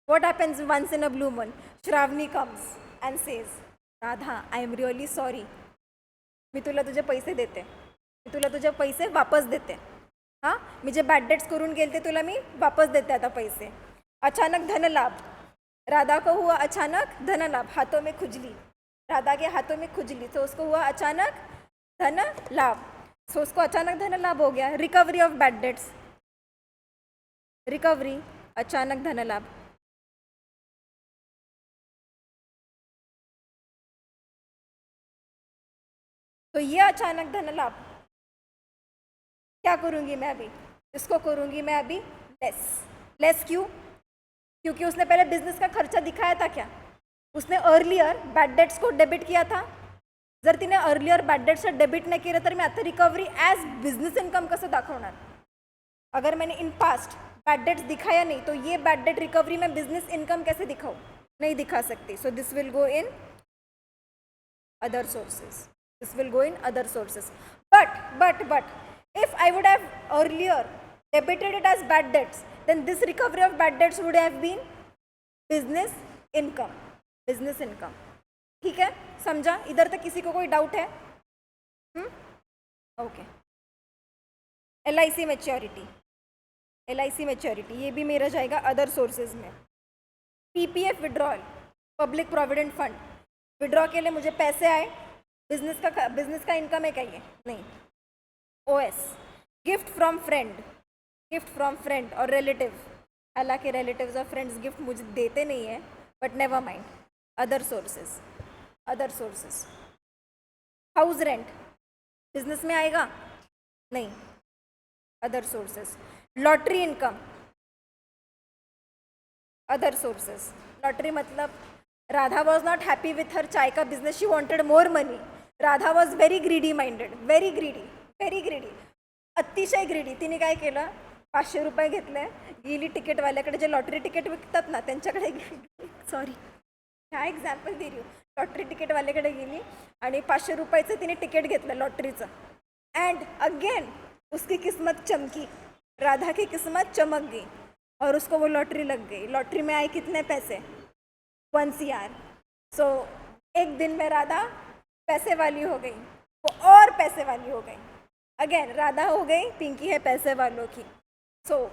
What happens once in a blue moon? Shravani comes and says, Radha, I am really sorry. मी तुला तुझे पैसे देते, मी तुला तुझे पैसे वापस देते, हाँ मी जे बॅड डेट्स करून गेलते तुला मी वापस देते आता पैसे। अचानक धन लाभ, राधा को हुआ अचानक धन लाभ, हाथों में खुजली, राधा के हाथों में खुजली, तो उसको हुआ अचानक धन लाभ, सो उसको अचानक धन लाभ हो गया। Recovery of bad debts, recovery अचानक धन लाभ। तो ये अचानक धन लाभ क्या करूंगी मैं अभी? इसको करूंगी मैं अभी लेस। लेस क्यों? क्योंकि उसने पहले बिजनेस का खर्चा दिखाया था क्या? उसने अर्लियर बॅड डेट्स को डेबिट किया था। जर तिने अर्लियर बॅड डेट्स डेबिट नाही केलं तर मी आता रिकवरी ॲज बिझनेस इन्कम कसं दाखवणार? अगर मैंने इन पास्ट बैड डेट्स दिखाया नहीं तो ये बैड डेट रिकवरी में बिजनेस इनकम कैसे दिखाऊं? नहीं दिखा सकती। सो this will go in other sources, this will go in other sources. But if I would have earlier debited it as bad debts, then this recovery of bad debts would have been business income, business income. ठीक है, समझा? इधर तक किसी को कोई doubt है? Okay. LIC maturity, LIC maturity ये भी मेरा जाएगा अदर सोर्सेज में। PPF withdrawal, public provident fund, withdraw के लिए मुझे पैसे आए, बिजनेस का इनकम है क्या ये? नहीं। OS, gift from friend, gift from friend और रिलेटिव, हालांकि रिलेटिव्स और फ्रेंड्स गिफ्ट मुझे देते नहीं है, but never mind, other sources, other sources. House rent business में आएगा? नहीं, other sources. Lottery income, other sources. Lottery मतलब Radha was not happy with her चाय का business, she wanted more money. Radha was very greedy minded, very greedy, very greedy, अतिशय greedy. तिने काय केलं? 500 रुपये घेतले, गेली तिकीटवाल्याकडे, जे लॉटरी तिकीट विकतात ना त्यांच्याकडे, सॉरी ह्या एक्झाम्पल दे रही हूँ, लॉटरी तिकीटवाल्याकडे गेली आणि 500 रुपयाचं तिने तिकीट घेतलं लॉटरीचं, अँड अगेन उसकी किस्मत चमकी, राधा की किस्मत चमक गई और उसको वो लॉटरी लग गई। लॉटरी में आए कितने पैसे? 1 CR। सो एक दिन में राधा पैसे वाली हो गई, वो और पैसे वाली हो गई। अगेन राधा हो गई, पिंकी है पैसे वालों की। सो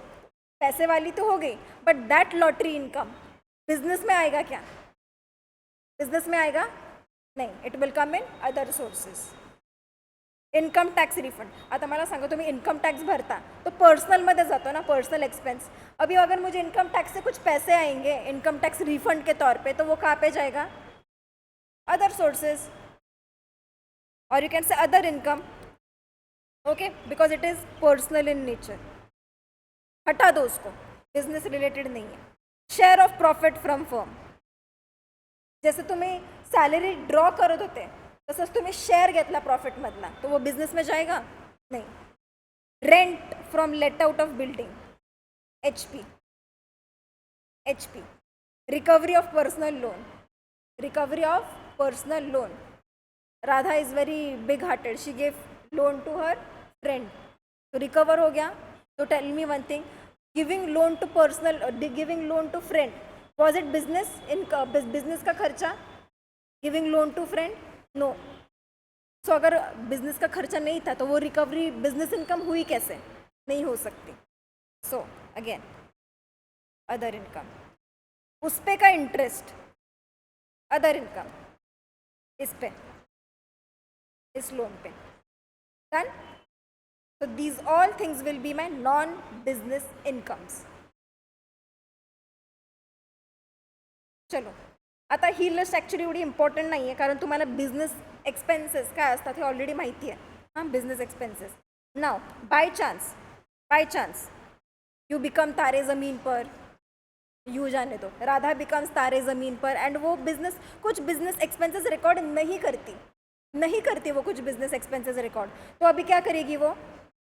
पैसे वाली तो हो गई, but that lottery income business में आएगा क्या? बिजनेस में आएगा नाही, it will come in other sources. Income tax refund, आता मला सांगा तुम्ही इन्कम टॅक्स भरता तो पर्सनलमध्ये जातो ना, पर्सनल एक्सपेंस। अभी अगर मुझे इनकम टैक्स से कुछ पैसे आएंगे इनकम टैक्स रिफंड के तौर पे, तो वो कहाँ पे जाएगा? अदर सोर्सेज, और you can say other income, okay, because it is personal in nature. हटा दो उसको, बिजनेस रिलेटेड नहीं है। Share of profit from firm, जैसे तुम्ही सॅलरी ड्रॉ करत होते तसंच तुम्ही शेअर घेतला प्रॉफिटमधला, तो वो बिजनेस में जाएगा नहीं। Rent from let out of building, HP। Recovery of personal loan, recovery of personal loan. Radha is very big hearted, she gave loan to her friend, तो रिकवर हो गया। तो tell me one thing, giving loan to personal, giving loan to friend, was it business? Business का खर्चा, giving loan to friend? No. सो अगर business का खर्चा नहीं था तो वो रिकवरी बिजनेस इनकम हुई कैसे? नहीं हो सकती। सो अगेन अदर इनकम, उस पे का इंटरेस्ट अदर इनकम, इस पे, इस लोन पे, done. So these all things will be my non-business incomes. चलो, आता ही लिस्ट ॲक्च्युली एवढी इम्पॉर्टंट नाही आहे, कारण तुम्हाला बिझनेस एक्सपेन्सेस काय असतात हे ऑलरेडी माहिती आहे। हां, business expenses. Now by chance you become तारे ज़मीन पर, यू जाने दो, राधा बिकम्स तारे ज़मीन पर, एंड वो बिजनेस कुछ बिजनेस एक्सपेंसेस रिकॉर्ड नहीं करती वो कुछ बिजनेस एक्सपेंसेस रिकॉर्ड। तो अभी क्या करेगी वो?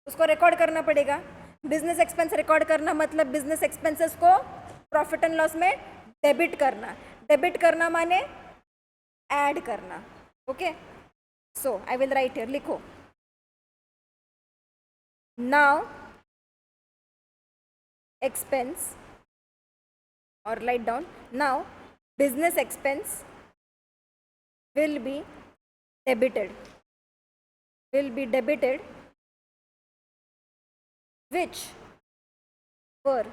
उसको रिकॉर्ड करना पड़ेगा। बिजनेस एक्सपेंस रिकॉर्ड करना मतलब बिजनेस एक्सपेंसेस को प्रॉफिट एंड लॉस में डेबिट करना माने ऐड करना, okay. So I will write here, लिखो नाउ एक्सपेंस, और write down now business expense will be debited which were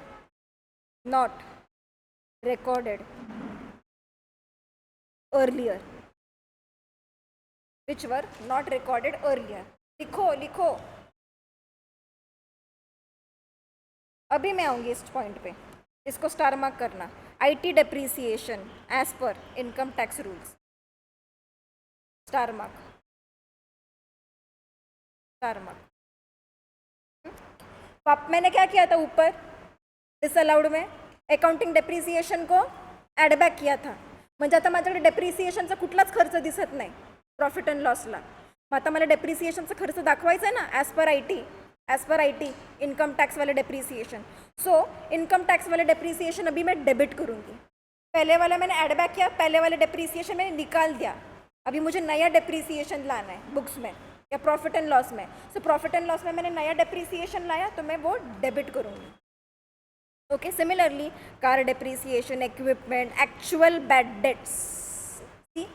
not recorded earlier, लिखो। अभी मैं आऊंगी इस पॉइंट पे, इसको स्टार मार्क करना। IT depreciation as per income tax rules, star mark. मैंने क्या किया था ऊपर डिसअलाउड में? अकाउंटिंग डेप्रिसिएशन को ॲड बॅक किया था, म्हणजे आता माझ्याकडे डेप्रिसिएशनचा कुठलाच खर्च दिसत नाही प्रॉफिट अँड लॉसला। मग आता मला डेप्रिसिएशनचा खर्च दाखवायचा है ना, as per I T income tax वाले डेप्रिसिएशन। सो इनकम टैक्स वाले डेप्रिसिएशन अभी मैं डेबिट करूँगी। पहले वाला मैंने ऐड बैक किया, पहले वाले डेप्रिसिएशन मैंने निकाल दिया, अभी मुझे नया डेप्रिसिएशन लाना है बुक्स में या प्रॉफिट एंड लॉस में। सो प्रॉफिट एंड लॉस में मैंने नया डेप्रिसिएशन लाया तो मैं वो डेबिट करूँगी, okay. Similarly car depreciation, equipment, actual bad debts, see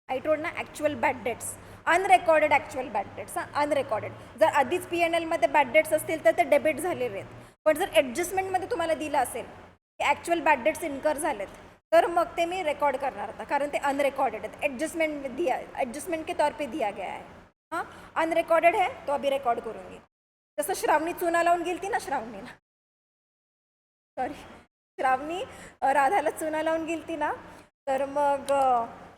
I told ना, actual bad debts, unrecorded actual bad debts. Unrecorded, जर आधीच P&Lमध्ये बॅड डेट्स असतील तर ते डेबिट झालेले आहेत, पण जर ॲडजस्टमेंटमध्ये तुम्हाला दिलं असेल की ॲक्च्युअल बॅड डेट्स इन्कर झालेत तर मग ते मी रेकॉर्ड करणार होता, कारण ते अनरिकॉर्डेड आहेत, एडजस्टमेंट के तौर पे दिया गया है। हाँ, अनरिकॉर्डेड है तो अभी रिकॉर्ड करूँगी। जसं श्रावणी चुना लावून गेलती ना, श्रावणी राधाला चुना लावून गेलती ना, तर मग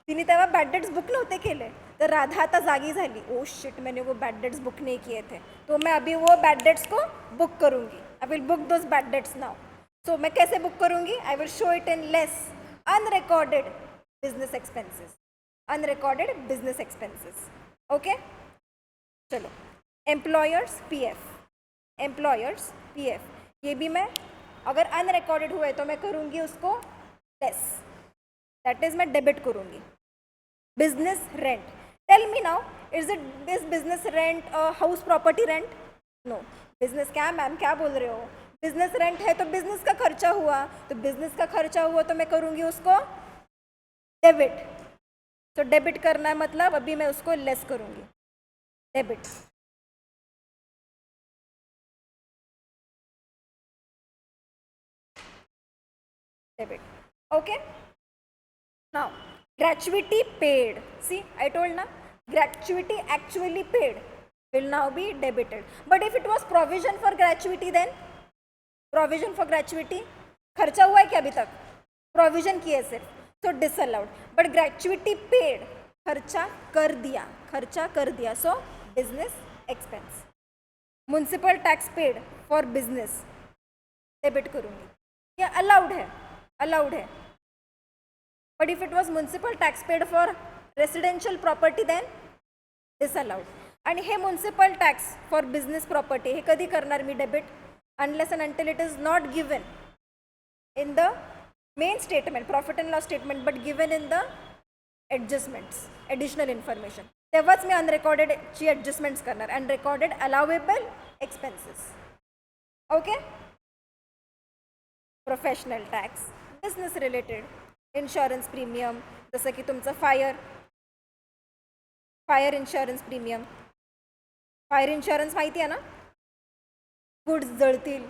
तिने तेव्हा बॅड डेट्स बुक नव्हते केले, तर राधा आता जागी झाली, ओ शिट मैंने वो बैड डेट्स बुक नहीं किए थे, तो मैं अभी वो बैड डेट्स को बुक करूँगी। I will book those bad debts now. So मैं कैसे बुक करूँगी? I will show it in less unrecorded business expenses, okay. चलो, एम्प्लॉयर्स पीएफ, ये भी मैं अगर अनरिकॉर्डेड हुए तो मैं करूँगी उसको लेस, दैट इज मैं डेबिट करूँगी। Business rent, tell me now, is this business rent house property rent? No, business क्या मैम, क्या बोल रहे हो? बिजनेस रेंट है तो बिजनेस का खर्चा हुआ, तो बिजनेस का खर्चा हुआ तो मैं करूंगी उसको डेबिट। तो डेबिट करना है मतलब अभी मैं उसको लेस करूंगी, debit. Debit, okay. Now gratuity paid, see I told na, gratuity actually paid will now be debited. But if it was provision for gratuity, then provision for gratuity खर्चा हुआ है क्या अभी तक? प्रोविजन किए सिर्फ, तो डिसअलाउड। बट ग्रेचुइटी पेड, खर्चा कर दिया, खर्चा कर दिया, so business expense. Municipal tax paid for business, debit करूंगी, ये अलाउड है, अलाउड है। But if it was municipal tax paid for residential property then disallowed. आणि हे municipal tax for business property हे कधी करणार मी debit? Unless and until it is not given in the main statement, profit and loss statement, but given in the adjustments, additional information, तेव्हाच मी अनरेकॉर्डेडची adjustments करणार. अनरेकॉर्डेड allowable expenses, okay. Professional tax, business related, insurance premium, जसं की तुमचं fire insurance premium. Fire insurance माहिती आहे ना, गुड्स जळतील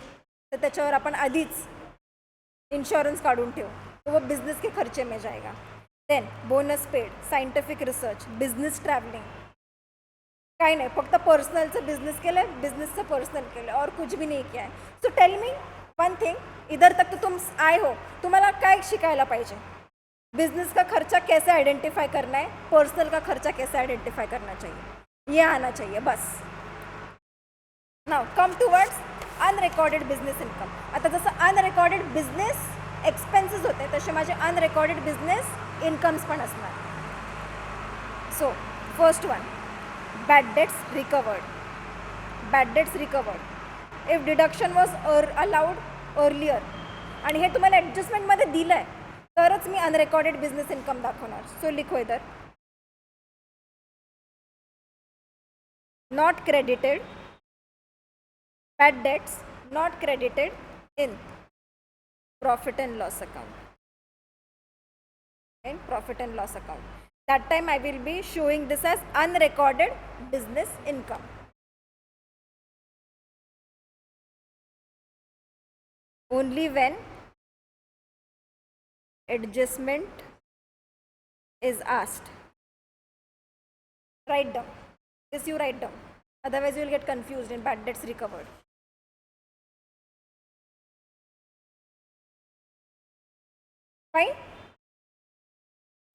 तर त्याच्यावर आपण आधीच इंश्योरेंस काढून ठेवू, तो वो बिजनेस के खर्चे में जाएगा. Then bonus paid, scientific research, business travelling, काही नाही, फक्त पर्सनलचं बिजनेस केलं, बिजनेसचं पर्सनल केलं, और कुछ भी नहीं किया है. So tell me one thing, इधर तक तो तुम आए हो, तुम्हाला काय शिकायला पाहिजे? बिजनेस का खर्चा कैसे आइडेंटिफाई करना है, पर्सनल का खर्चा कैसे आइडेंटिफाई करना चाहिए, ये आना चाहिए बस. Now come towards unrecorded business income. आता जसं अनरेकॉर्डेड बिझनेस एक्सपेन्सेस होते तसे माझे अनरेकॉर्डेड बिझनेस इन्कम्स पण असणार. So first one, bad debts recovered. Bad debts recovered if deduction was allowed earlier, आणि हे तुम्हाला ॲडजस्टमेंटमध्ये दिलं आहे तरच मी अनरेकॉर्डेड बिझनेस इन्कम दाखवणार. सो लिखो इधर, not credited, bad debts not credited in profit and loss account. In profit and loss account, that time I will be showing this as unrecorded business income. Only when adjustment is asked. Write down this, you write down, otherwise you will get confused in bad debts recovered. Fine.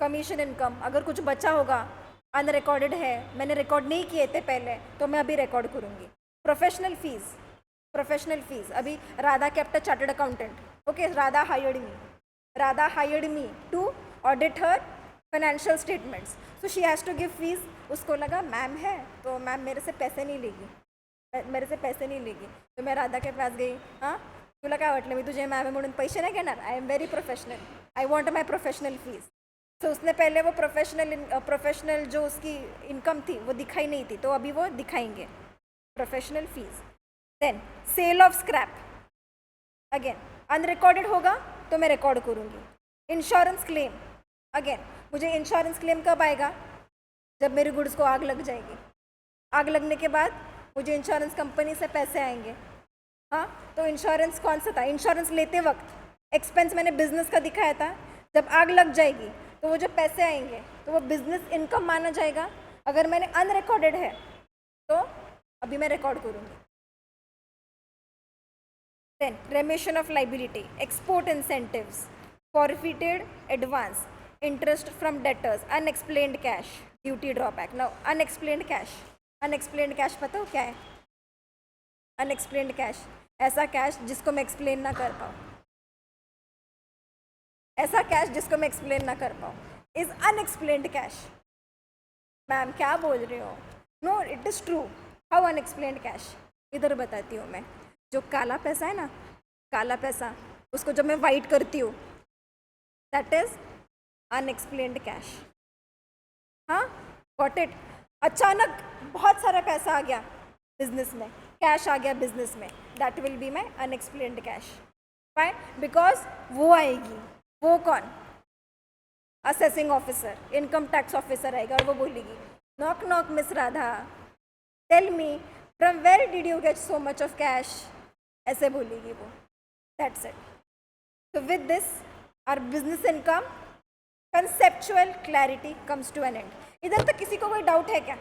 Commission income, अगर कुछ बचा होगा unrecorded है, मैंने record नहीं किए थे पहले, तो मैं अभी रिकॉर्ड करूँगी. प्रोफेशनल फीस, प्रोफेशनल फीस, अभी Radha kept a chartered accountant, okay. Radha hired me to audit her financial statements, so she has to give fees. उसको लगा मैम है तो मैम मेरे से पैसे नहीं लेगी, तो मैं राधा के पास गई. हाँ, तुला काय वाटलं मी तुझे मॅम म्हणून पैसे नाही घेणार? I am very professional, I want my professional fees. तो उसने पहले वो प्रोफेशनल जो उसकी इनकम थी वो दिखाई नहीं थी, तो अभी वो दिखाएंगे professional fees. Then sale of scrap, again unrecorded होगा तो मैं रिकॉर्ड करूँगी. इंश्योरेंस क्लेम, अगेन मुझे इंश्योरेंस क्लेम कब आएगा? जब मेरी गुड्स को आग लग जाएगी. आग लगने के बाद मुझे इंश्योरेंस कंपनी से पैसे आएंगे. हाँ, तो इंश्योरेंस कौन सा था? इंश्योरेंस लेते वक्त एक्सपेंस मैंने बिजनेस का दिखाया था. जब आग लग जाएगी तो वो जो पैसे आएंगे तो वो बिजनेस इनकम माना जाएगा. अगर मैंने अनरिकॉर्डेड है तो अभी मैं रिकॉर्ड करूँगी. Then remission of liability, export incentives, forfeited advance, interest from debtors, unexplained cash, duty drawback. Now unexplained cash पता हो क्या है? अनएक्सप्लेन्ड कैश, ऐसा कैश जिसको मैं एक्सप्लेन ना कर पाऊँ, ऐसा कैश जिसको मैं एक्सप्लेन ना कर पाऊँ इज अनएक्सप्लेन्ड कैश. मैम क्या बोल रहे हो? No, it is true. How unexplained cash? इधर बताती हूँ मैं. जो काला पैसा है ना, काला पैसा, उसको जब मैं वाइट करती हूँ दैट इज अनएक्सप्लेन्ड कैश. हाँ, गॉट इट. अचानक बहुत सारा पैसा आ गया बिजनेस में, कैश आ गया बिजनेस में, that will be my unexplained cash. Fine, because वो आएगी. वो कौन? Assessing officer, income tax officer आएगा और वो बोलेगी, knock knock miss Radha, tell me from where did you get so much of cash. ऐसे बोलेगी वो. That's it. So with this, our business income conceptual clarity comes to an end. इधर तक किसी को कोई डाउट है क्या?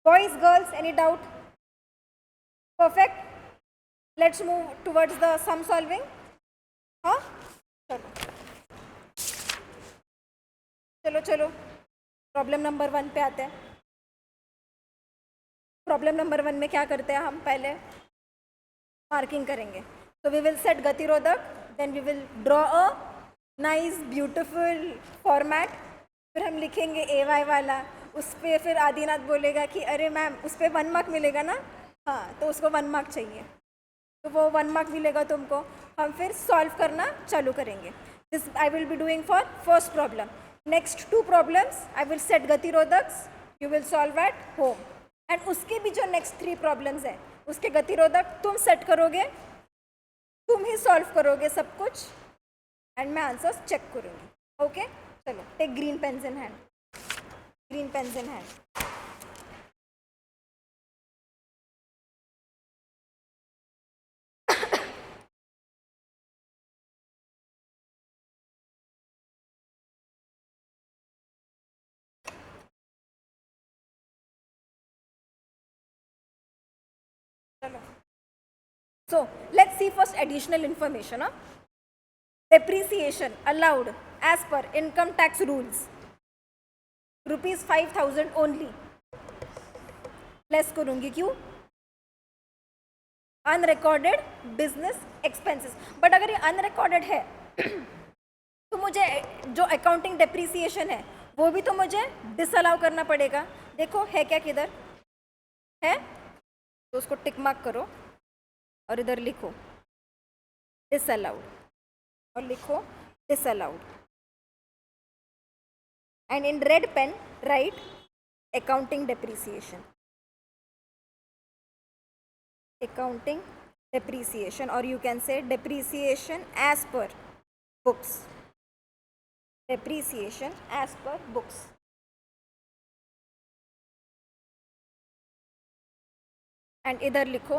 Boys, girls, any doubt? Perfect. Let's move towards the sum solving. हाँ, चलो चलो प्रॉब्लम नंबर 1 पे आते हैं. प्रॉब्लम नंबर 1 में क्या करते हैं हम? पहले मार्किंग करेंगे. So we will set गतिरोधक, then we will draw a nice beautiful format. फिर हम लिखेंगे AY वाला. उस पर फिर आदिनाथ बोलेगा कि अरे मैम उस पर 1 मार्क मिलेगा ना. हाँ, तो उसको 1 मार्क चाहिए, तो वो 1 मार्क मिलेगा तुमको. हम फिर सॉल्व करना चालू करेंगे. This I will be doing for first problem. Next 2 problems I will set गतिरोधक्स, you will solve at home. And उसके भी जो नेक्स्ट 3 प्रॉब्लम्स हैं उसके गतिरोधक तुम सेट करोगे, तुम ही सॉल्व करोगे सब कुछ, एंड मैं आंसर्स चेक करूँगी. ओके, चलो take green pens in hand. Green pens in hand. चलो, so let's see first additional information. Depreciation allowed as per income tax rules, rupees 5,000 only. Less करूंगी, क्यों? Unrecorded business expenses. बट अगर ये unrecorded है तो मुझे जो अकाउंटिंग डेप्रीसिएशन है वो भी तो मुझे डिसअलाउ करना पड़ेगा. देखो है क्या, किधर है, तो उसको टिक मार्क करो और इधर लिखो डिसअलाउड और लिखो disallowed. And in red pen write accounting depreciation. accounting depreciation, or you can say depreciation as per books. Depreciation as per books. And इधर लिखो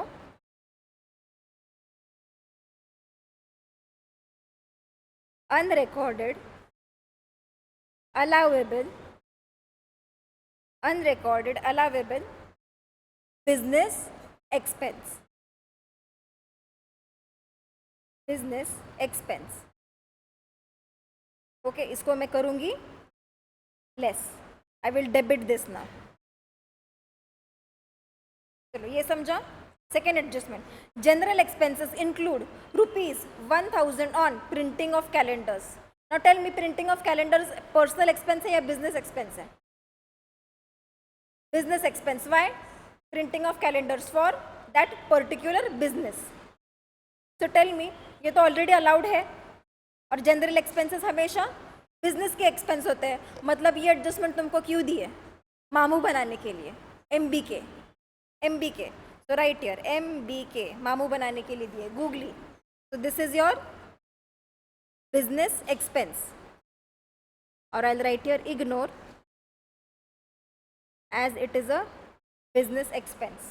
unrecorded allowable business expense. Business expense. Okay, इसको मैं करूंगी less. I will debit this now. चलो ये समझा. Second adjustment, general expenses include ₹1,000 on printing of calendars. Now tell me, printing of calendars personal expense है या बिजनेस एक्सपेंस है? Business expense. Why? Printing of calendars for that particular business. So tell me, ये तो already allowed है और general expenses हमेशा business के expense होते हैं. मतलब ये एडजस्टमेंट तुमको क्यों दिए? मामू बनाने के लिए. MBK. So right here MBK, मामू बनाने के लिए दिए. Googly. So this is your business expense. Or I'll write here ignore as it is a business expense.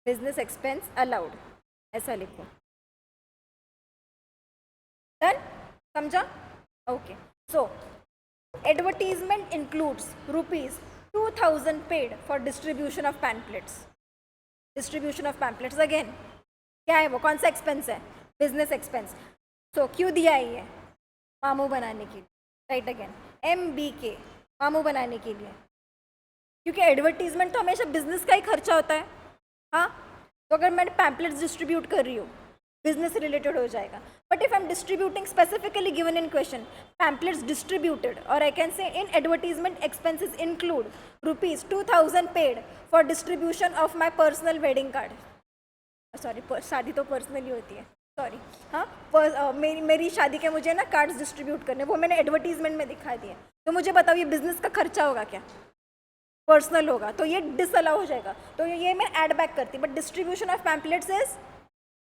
Business expense allowed. ऐसा लिखो. डन? समझा? Okay. So advertisement includes ₹2,000 paid for distribution of pamphlets. Distribution of pamphlets again क्या है वो? कौन सा expense है? Business expense. सो क्यों दिया है ये? मामू बनाने के लिए. राइट अगेन MBK, मामू बनाने के लिए. क्योंकि एडवर्टीजमेंट तो हमेशा बिजनेस का ही खर्चा होता है. हाँ, तो अगर मैं पैम्पलेट्स डिस्ट्रीब्यूट कर रही हूँ बिजनेस रिलेटेड हो जाएगा. But if I am distributing specifically given in question pamphlets distributed, और I can say in advertisement expenses include ₹2,000 paid for distribution of my personal wedding card. Sorry, शादी तो personally होती है. सॉरी. हाँ, मेरी शादी के मुझे ना कार्ड्स डिस्ट्रीब्यूट करने, वो मैंने एडवर्टीजमेंट में दिखा दिए. तो मुझे बताओ ये बिजनेस का खर्चा होगा क्या? पर्सनल होगा तो ये डिसअलाउ हो जाएगा, तो ये मैं ऐड बैक करती, but distribution of pamphlets is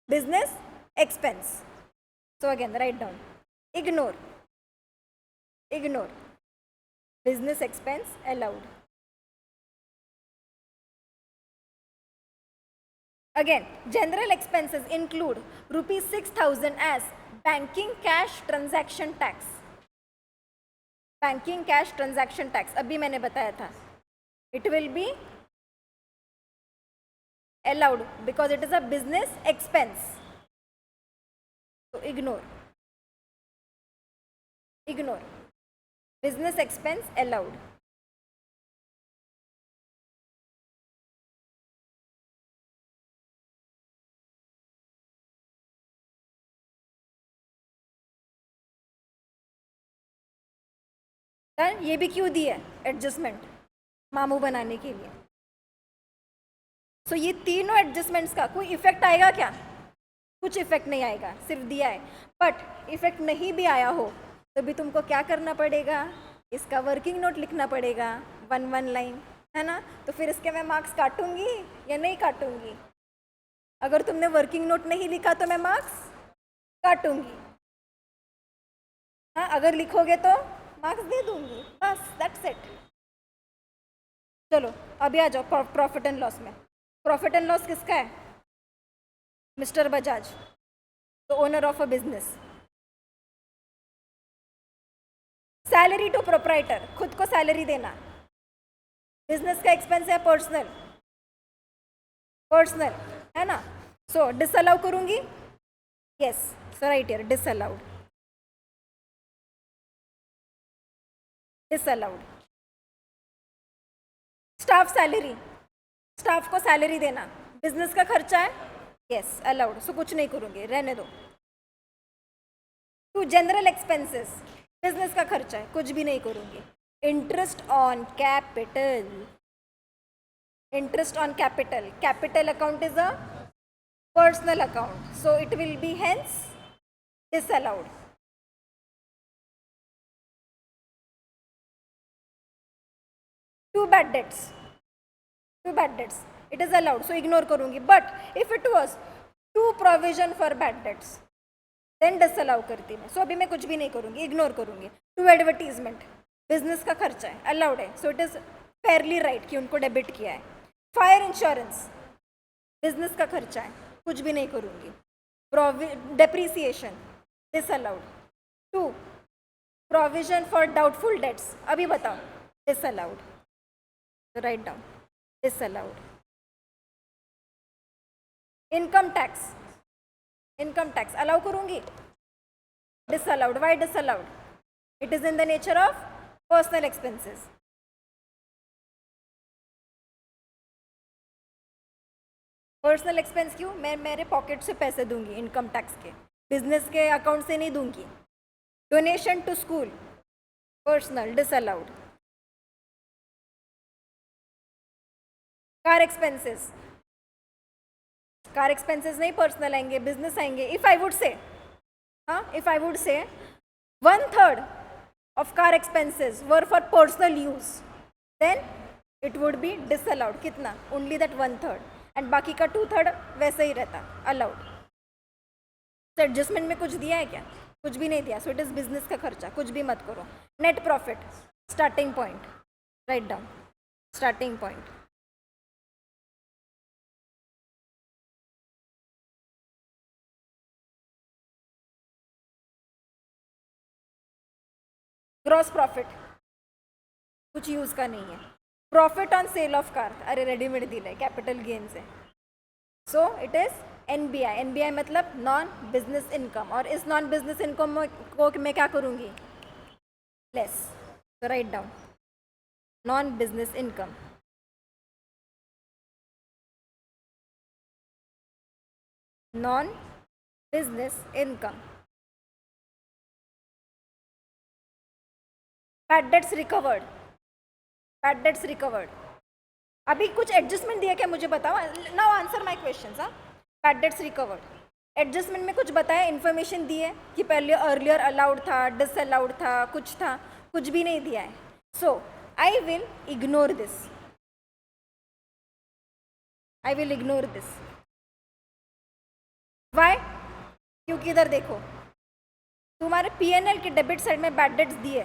business expense. So again write down, ignore business expense allowed. Again, general expenses include rupees 6,000 as banking cash transaction tax. Banking cash transaction tax अभी मैंने बताया था, it will be allowed because it is a business expense. So ignore. Business expense allowed. ये भी क्यों दी है adjustment, मामू बनाने के लिए. सो ये तीनों एडजस्टमेंट्स का कोई इफेक्ट आएगा क्या? कुछ इफेक्ट नहीं आएगा, सिर्फ दिया है. बट इफेक्ट नहीं भी आया हो तो भी तुमको क्या करना पड़ेगा, इसका वर्किंग नोट लिखना पड़ेगा, वन लाइन, है ना. तो फिर इसके मैं मार्क्स काटूंगी या नहीं काटूंगी? अगर तुमने वर्किंग नोट नहीं लिखा तो मैं मार्क्स काटूंगी. हाँ, अगर लिखोगे तो मार्क्स दे दूंगी, बस दैट्स इट. चलो अभी आ जाओ प्रॉफिट एंड लॉस में. प्रॉफिट एंड लॉस किसका है? Mister Bajaj, the owner of a business. Salary to proprietor, खुद को सैलरी देना, बिजनेस का एक्सपेंस है, पर्सनल है ना. सो डिसअलाउ करूंगी, yes, so right here disallowed. Staff salary, staff को सैलरी देना, बिजनेस का खर्चा है, यस अलाउड. सो कुछ नहीं करूंगी, रहने दो. टू जनरल एक्सपेंसेस, बिजनेस का खर्चा है, कुछ भी नहीं करूंगी. Interest on capital, capital account is a personal account, so it will be hence disallowed. To bad debts, it is allowed, so ignore करूंगी. But if it was to provision for bad debts then disallow करती मैं. सो अभी मैं कुछ भी नहीं करूंगी, ignore करूंगी. टू एडवर्टीजमेंट, बिजनेस का खर्चा है, अलाउड है, so it is fairly right कि उनको डेबिट किया है. फायर इंश्योरेंस, बिजनेस का खर्चा है, कुछ भी नहीं करूंगी. Depreciation, disallowed. Two provision for doubtful debts, अभी बताओ, disallowed. Write down, disallowed. Income tax allow करूंगी, disallowed. Why disallowed? It is in the nature of personal expenses. Personal expense क्यों? मैं मेरे पॉकेट से पैसे दूंगी इनकम टैक्स के, बिजनेस के अकाउंट से नहीं दूंगी. Donation to school, personal, disallowed. Car expenses नहीं पर्सनल आएंगे, बिजनेस आएंगे. If I would say 1/3 of car expenses were for personal use, then it would be disallowed. कितना? Only that 1/3, and बाकी का 2/3 वैसे ही रहता, allowed. तो एडजस्टमेंट में कुछ दिया है क्या? कुछ भी नहीं दिया. सो इट इज बिजनेस का खर्चा, कुछ भी मत करो. Net profit, starting point, write down, starting point. Gross profit कुछ यूज का नहीं है. Profit on sale of car, अरे रेडीमेड दिल है, कैपिटल गेन्स है. सो इट इज एनबीआई मतलब नॉन बिजनेस इनकम. और इस नॉन बिजनेस इनकम को मैं क्या करूंगी? लेस. तो write down, non business income. Non business income. Bad debts recovered. अभी कुछ एडजस्टमेंट दिया क्या मुझे बताओ. Now answer my questions. Bad debts recovered, adjustment में कुछ बताया, इन्फॉर्मेशन दी है कि पहले अर्लियर अलाउड था, डिसअलाउड था, कुछ भी नहीं दिया है. So I will ignore this. I will ignore this. Why? क्योंकि इधर देखो, तुम्हारे पीएनएल के डेबिट साइड में बैड डेट्स दिए,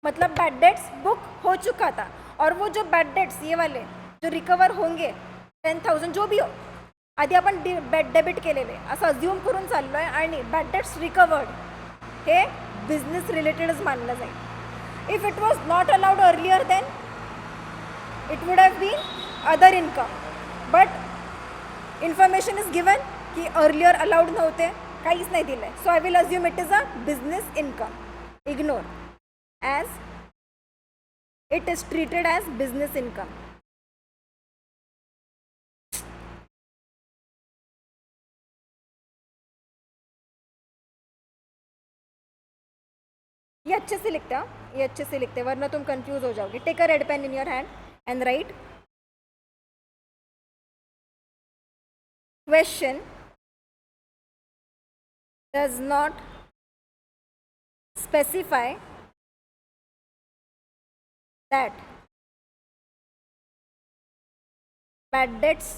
मतलब बैड डेट्स बुक हो चुका था. और वो जो बैड डेट्स ये वाले जो रिकवर होंगे 10,000 जो भी हो, आधी आपण डेबिट केलेले असं अज्युम करून चाललो आहे आणि बॅड डेट्स रिकवर्ड हे बिझनेस रिलेटेडच मानलं जाईल. If it was not allowed earlier then it would have been other income. But information is given की अर्लियर अलाउड नव्हते, काहीच नाही दिलं आहे. So I will assume it is a business income. Ignore as it is treated as business income. ये अच्छे से लिखते हो, ये अच्छे से लिखते, वरना तुम कंफ्यूज हो जाओगे. Take a red pen in your hand and write question does not specify that bad debts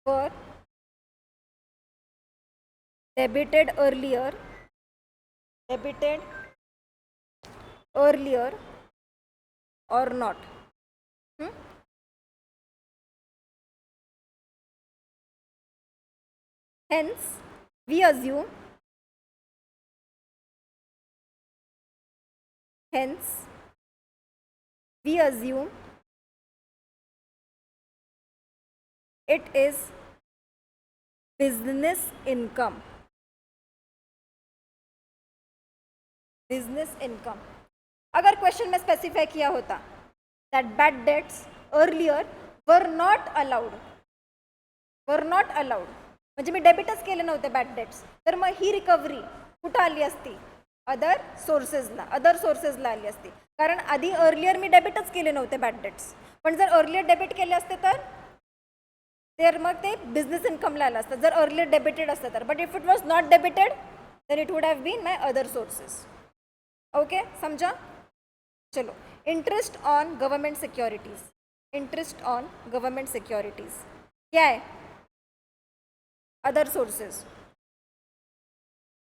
were debited earlier or not. Hence we assume it is business income. Business income. अगर question में specify किया होता that bad debts earlier were not allowed म्हणजे मी डेबिटच केले नव्हते bad dates, तर मग ही recovery कुठं आली असती? अदर सोर्सेसला आली असती. कारण आधी अर्लियर मी डेबिटच केले नव्हते बॅड डेट्स. पण जर अर्लियर डेबिट केले असते तर मग ते बिझनेस इन्कमला आलं असतं, जर अर्लियर डेबिटेड असतं तर. But if it was not debited then it would have been my other sources. Okay, समझा? चलो, इंटरेस्ट ऑन गवर्नमेंट सिक्योरिटीज क्या है? Other sources.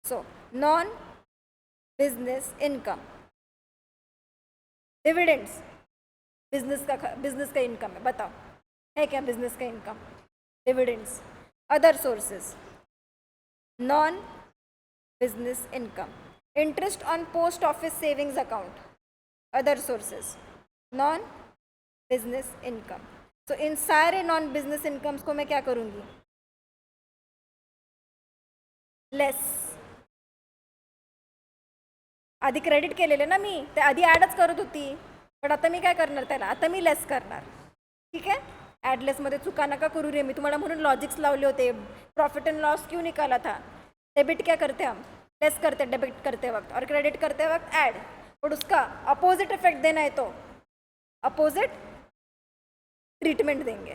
So non business income. Dividends business का इनकम है, बताओ है क्या बिजनेस का income? Dividends. Other sources non business income. Interest on post office savings account, other sources non business income. So इन सारे नॉन बिजनेस इनकम्स को मैं क्या करूंगी? लेस. आधी क्रेडिट केलेले ना मी, ते आधी ॲडच करत होती, पण आता मी काय करणार त्याला? आता मी लेस करणार. ठीक आहे, ॲड लेसमध्ये चुका नका करू रे. मी तुम्हाला म्हणून लॉजिक्स लावले होते. प्रॉफिट एंड लॉस क्यों निकाला था? डेबिट क्या करते हम? लेस करते डेबिट करते वक्त, और क्रेडिट करते वक्त ऐड. और उसका अपोजिट इफेक्ट देना है तो अपोजिट ट्रीटमेंट देंगे.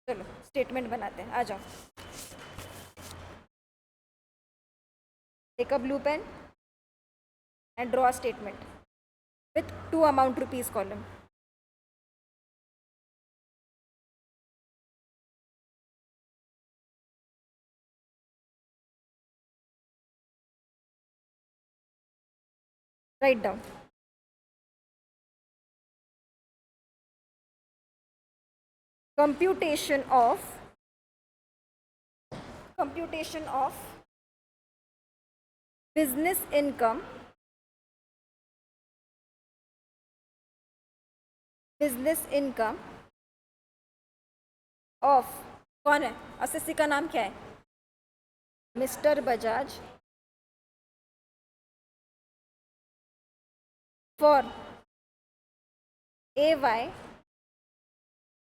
चलो स्टेटमेंट बनाते हैं, आ जाओ. Take a blue pen and draw a statement with 2 amount rupees column. Write down. Computation of business income of, कौन है? एसएससी का नाम क्या है? Mister Bajaj. For AY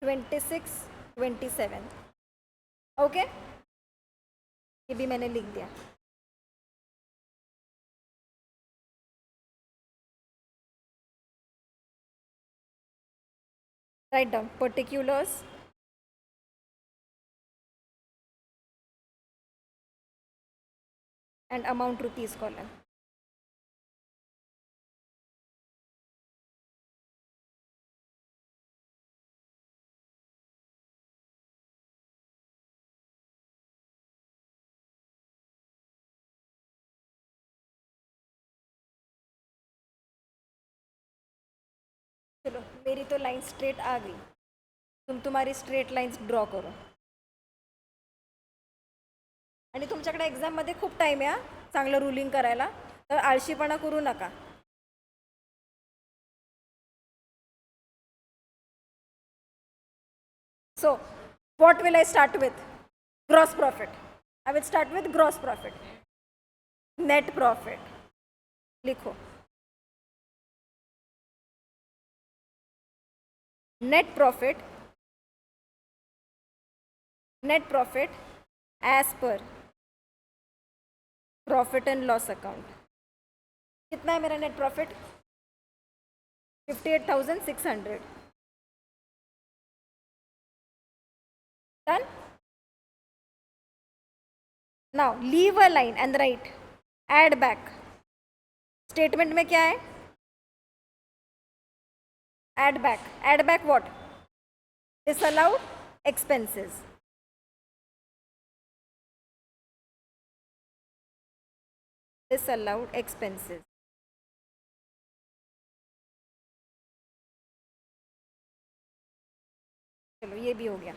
26-27. Okay, ये भी मैंने लिख दिया. Write down particulars and amount rupees column. मेरी तो लाइन स्ट्रेट आ गई, तुम तुम्हारी स्ट्रेट लाईन्स ड्रॉ करो. आणि तुमच्याकडे एक्झाममध्ये खूप टाईम आहे चांगलं रुलिंग करायला, तर आळशीपणा करू नका. So, what will I start with? Gross profit. I will start with gross profit. Net profit. लिखो. Net profit as per profit and loss account. कितना है मेरा net profit? 58,600. Done. Now leave a line and write add back. Statement में क्या है? Add back what? Disallowed expenses. disallowed expenses. चलो ये भी हो गया.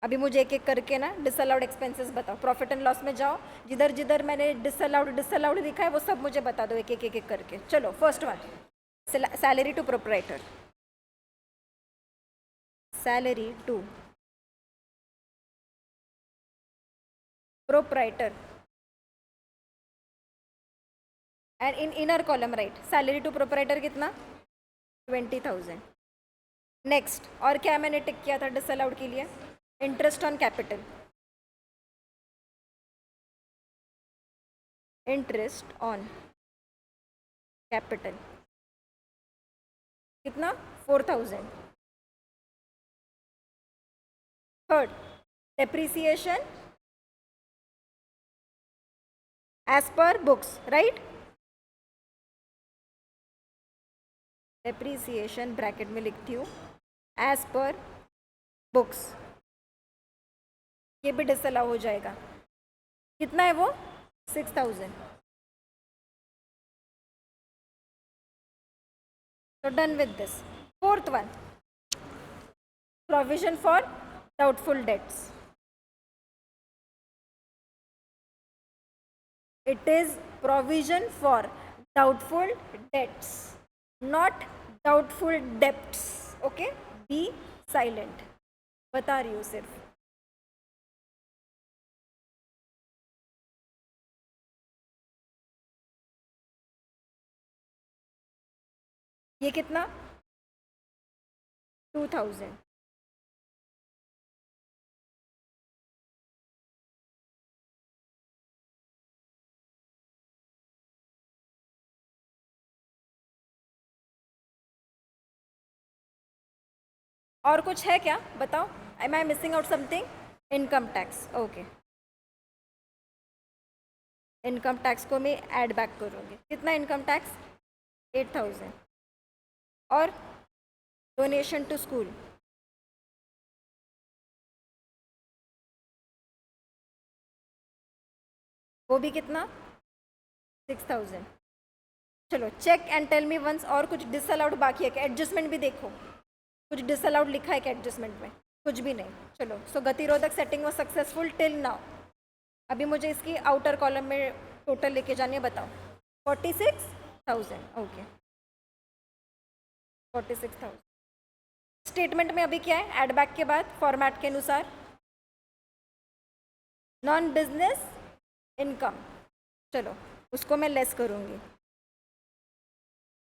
अभी मुझे एक एक करके ना डिसअलाउड एक्सपेंसेस बताओ. प्रॉफिट एंड लॉस में जाओ, जिधर जिधर मैंने डिसअलाउड लिखा है वो सब मुझे बता दो एक एक करके. चलो first one, salary to proprietor. Salary to proprietor and in inner column write salary to proprietor कितना? 20,000. नेक्स्ट, और क्या मैंने टिक किया था डिसअलाउड के लिए? Interest on capital. Interest on capital कितना? 4,000. Third, depreciation as per books write. Depreciation bracket में लिखती हूँ एज पर बुक्स. ये भी डिसअलाउ हो जाएगा. कितना है वो? 6,000. So done with this. Fourth one, provision for doubtful debts. It is provision for doubtful debts, not doubtful debts. Okay? Be silent. बता रही हूँ सिर्फ. ये कितना? 2,000. और कुछ है क्या? बताओ. Am I missing out something? Income tax. Okay, income tax को मैं ऐड बैक करूँगी. कितना इनकम टैक्स? 8,000. और डोनेशन टू स्कूल वो भी कितना? 6,000. चलो check and tell me once. और कुछ डिसअलाउड बाकी है क्या? एडजस्टमेंट भी देखो. कुछ डिसअलाउड लिखा है क्या एडजस्टमेंट में? कुछ भी नहीं. चलो. सो गतिरोधक सेटिंग वो सक्सेसफुल टिल नाउ. अभी मुझे इसकी आउटर कॉलम में टोटल लेके जानी है. बताओ. 46,000. ओके, 46,000. स्टेटमेंट में अभी क्या है? एड बैक के बाद फॉर्मेट के अनुसार नॉन बिजनेस इनकम. चलो उसको मैं लेस करूँगी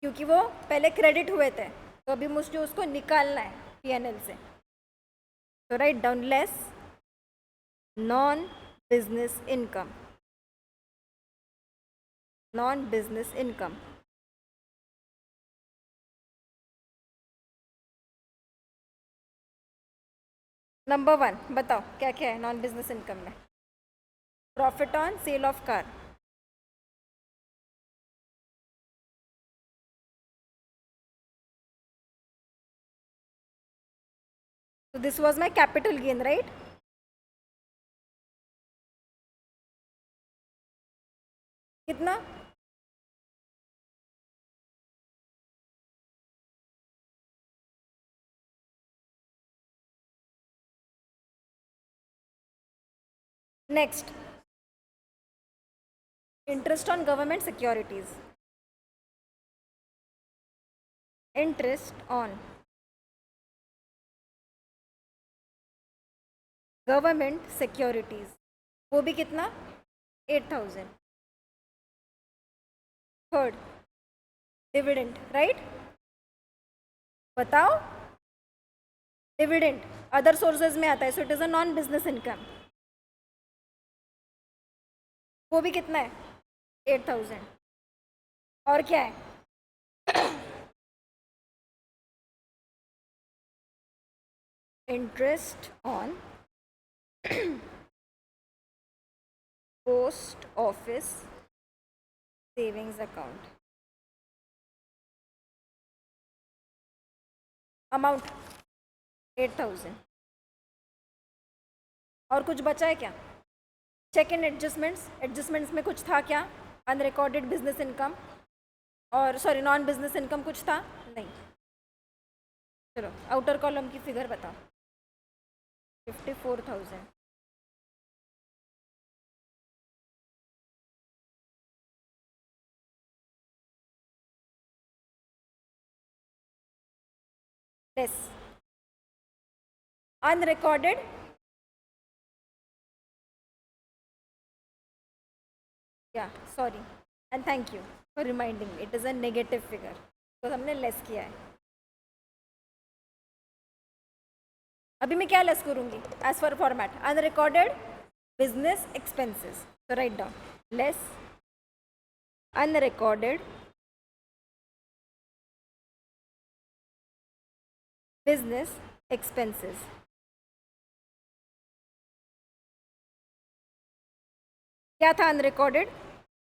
क्योंकि वो पहले क्रेडिट हुए थे, तो अभी मुझे उसको निकालना है पीएनएल से. तो write down less non business income. Non business income. Number 1 बताओ क्या क्या है नॉन बिजनेस इनकम में? Profit on sale of car. So this was my capital gain, right? कितना? Next, interest on government securities. Interest on government securities, वो भी कितना, 8,000. Third, dividend, right? बताओ, डिविडेंड अदर सोर्सेज में आता है, so it is a non business income. वो भी कितना है, 8,000. और क्या है, interest on post office savings account, amount 8,000. और कुछ बचा है क्या? चेक इन एडजस्टमेंट्स, एडजस्टमेंट्स में कुछ था क्या? अनरिकॉर्डेड बिजनेस इनकम और सॉरी नॉन बिजनेस इनकम कुछ था? नहीं. चलो आउटर कॉलम की फिगर बताओ. 54,000. Less unrecorded sorry and thank you for reminding me, it is a negative figure, तो हमने लेस किया है. अभी मैं क्या लेस करूंगी as per format, unrecorded business expenses. तो write down less unrecorded business expenses. क्या था अनरिकॉर्डेड?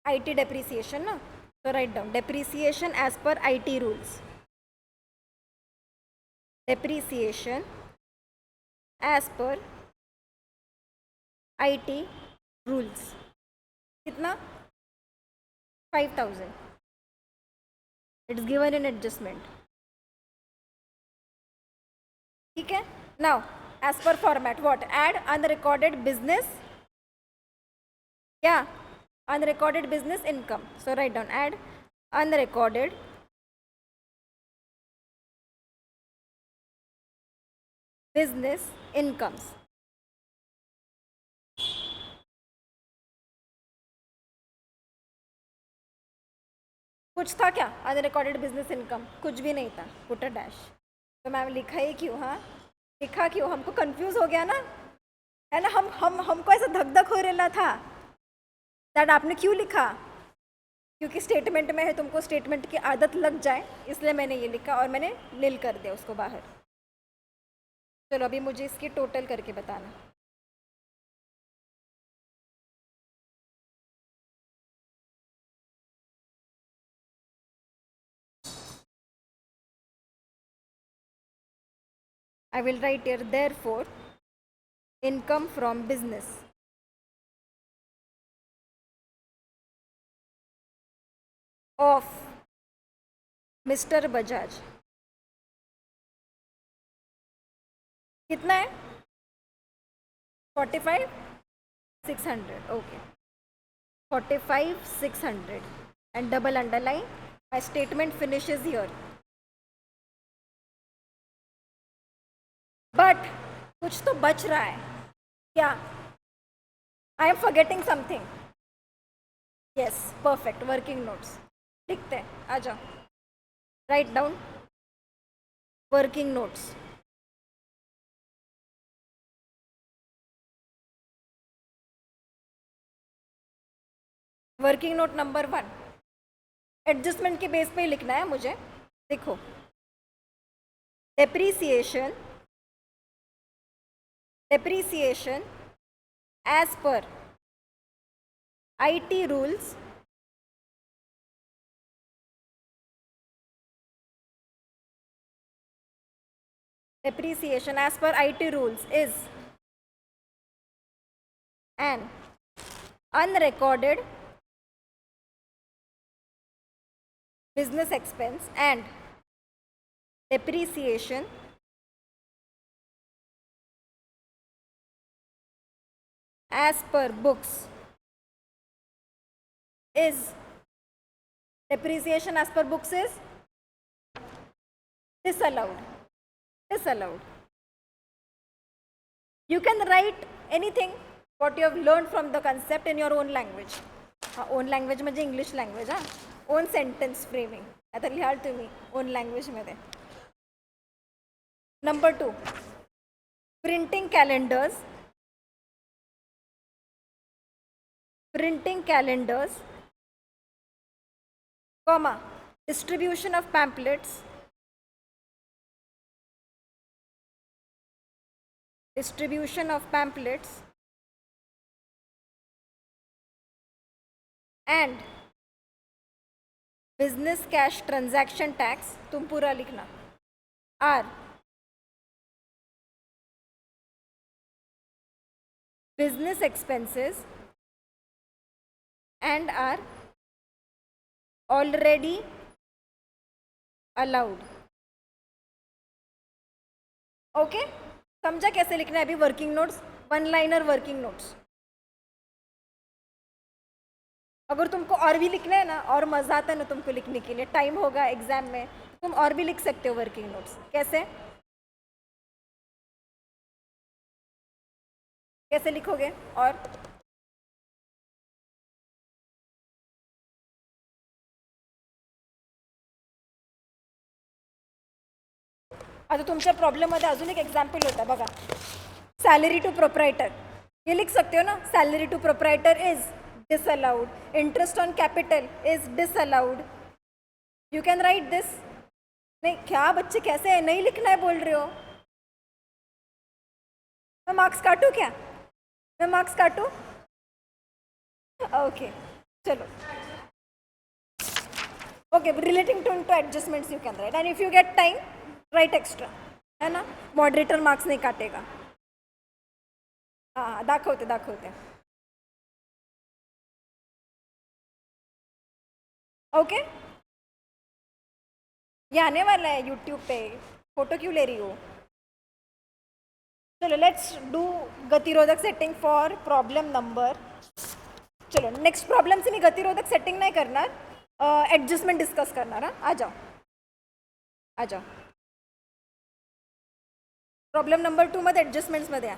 आईटी डेप्रिसिएशन ना, तो write down depreciation as per IT rules, depreciation as per IT rules. कितना? 5,000. It is given in adjustment. ठीक है. Now as per format what, add unrecorded business, क्या, unrecorded business income. So write down add unrecorded business incomes. कुछ था क्या unrecorded business income? कुछ भी नहीं था. Put a dash. तो मैम लिखा ही क्यों? हाँ लिखा क्यों? हमको कंफ्यूज हो गया ना, है ना? हमको ऐसा धक धक हो रहा था दैट आपने क्यों लिखा, क्योंकि स्टेटमेंट में है, तुमको स्टेटमेंट की आदत लग जाए इसलिए मैंने ये लिखा और मैंने नील कर दिया उसको बाहर. चलो अभी मुझे इसकी टोटल करके बताना. I will write here therefore income from business of Mr. Bajaj कितना है? 45,600. Okay 45,600 and double underline. My statement finishes here. But कुछ तो बच रहा है क्या? I am forgetting something. Yes, perfect. Working notes लिखते हैं, आ जाओ. Write down working notes. Working note number 1 adjustment के बेस पे ही लिखना है मुझे. देखो, depreciation as per IT rules is an unrecorded business expense and depreciation as per books is depreciation as per books is disallowed. Disallowed. You can write anything what you have learned from the concept in your own language. Own language म्हणजे English language. Own sentence framing आता लिहाल तुम्ही own लँग्वेजमध्ये. Number 2, printing calendars. Printing calendars, comma, distribution of pamphlets. Distribution of pamphlets and business cash transaction tax, तुम पूरा लिखना, are business expenses and are already allowed. Okay, समझा कैसे लिखना है अभी working notes, one liner working notes. अगर तुमको और भी लिखना है ना, और मज़ा आता है ना तुमको लिखने के लिए, टाइम होगा एग्जाम में, तुम और भी लिख सकते हो वर्किंग नोट्स. कैसे कैसे लिखोगे? और आता तुमच्या प्रॉब्लेममध्ये अजून एक एक्झाम्पल होता बघा, सॅलरी टू प्रोप्रायटर. हे लिख सकते हो ना, salary to proprietor is disallowed, interest on capital is disallowed. You can write this. नहीं, क्या बच्चे कैसे है, नहीं लिखना है बोल रहे हो? मैं मार्क्स काटूं क्या? मैं मार्क्स काटूं? ओके, चलो. Okay, relating to adjustments you can write, and if you get time write extra, है ना. मॉडरेटर मार्क्स नहीं काटेगा. हाँ, दाखवते दाखवते. ओके, ये आने वाला है यूट्यूब पे, फोटो क्यों ले रही हो? चलो लेट्स डू गतिरोधक सेटिंग फॉर प्रॉब्लम नंबर. चलो नेक्स्ट प्रॉब्लम से मी गतिरोधक सेटिंग नाही करणार, ॲडजस्टमेंट डिस्कस करणार. आ जाओ आ जाओ. प्रॉब्लम नंबर 2 मध्ये ॲडजस्टमेंट्समध्ये या.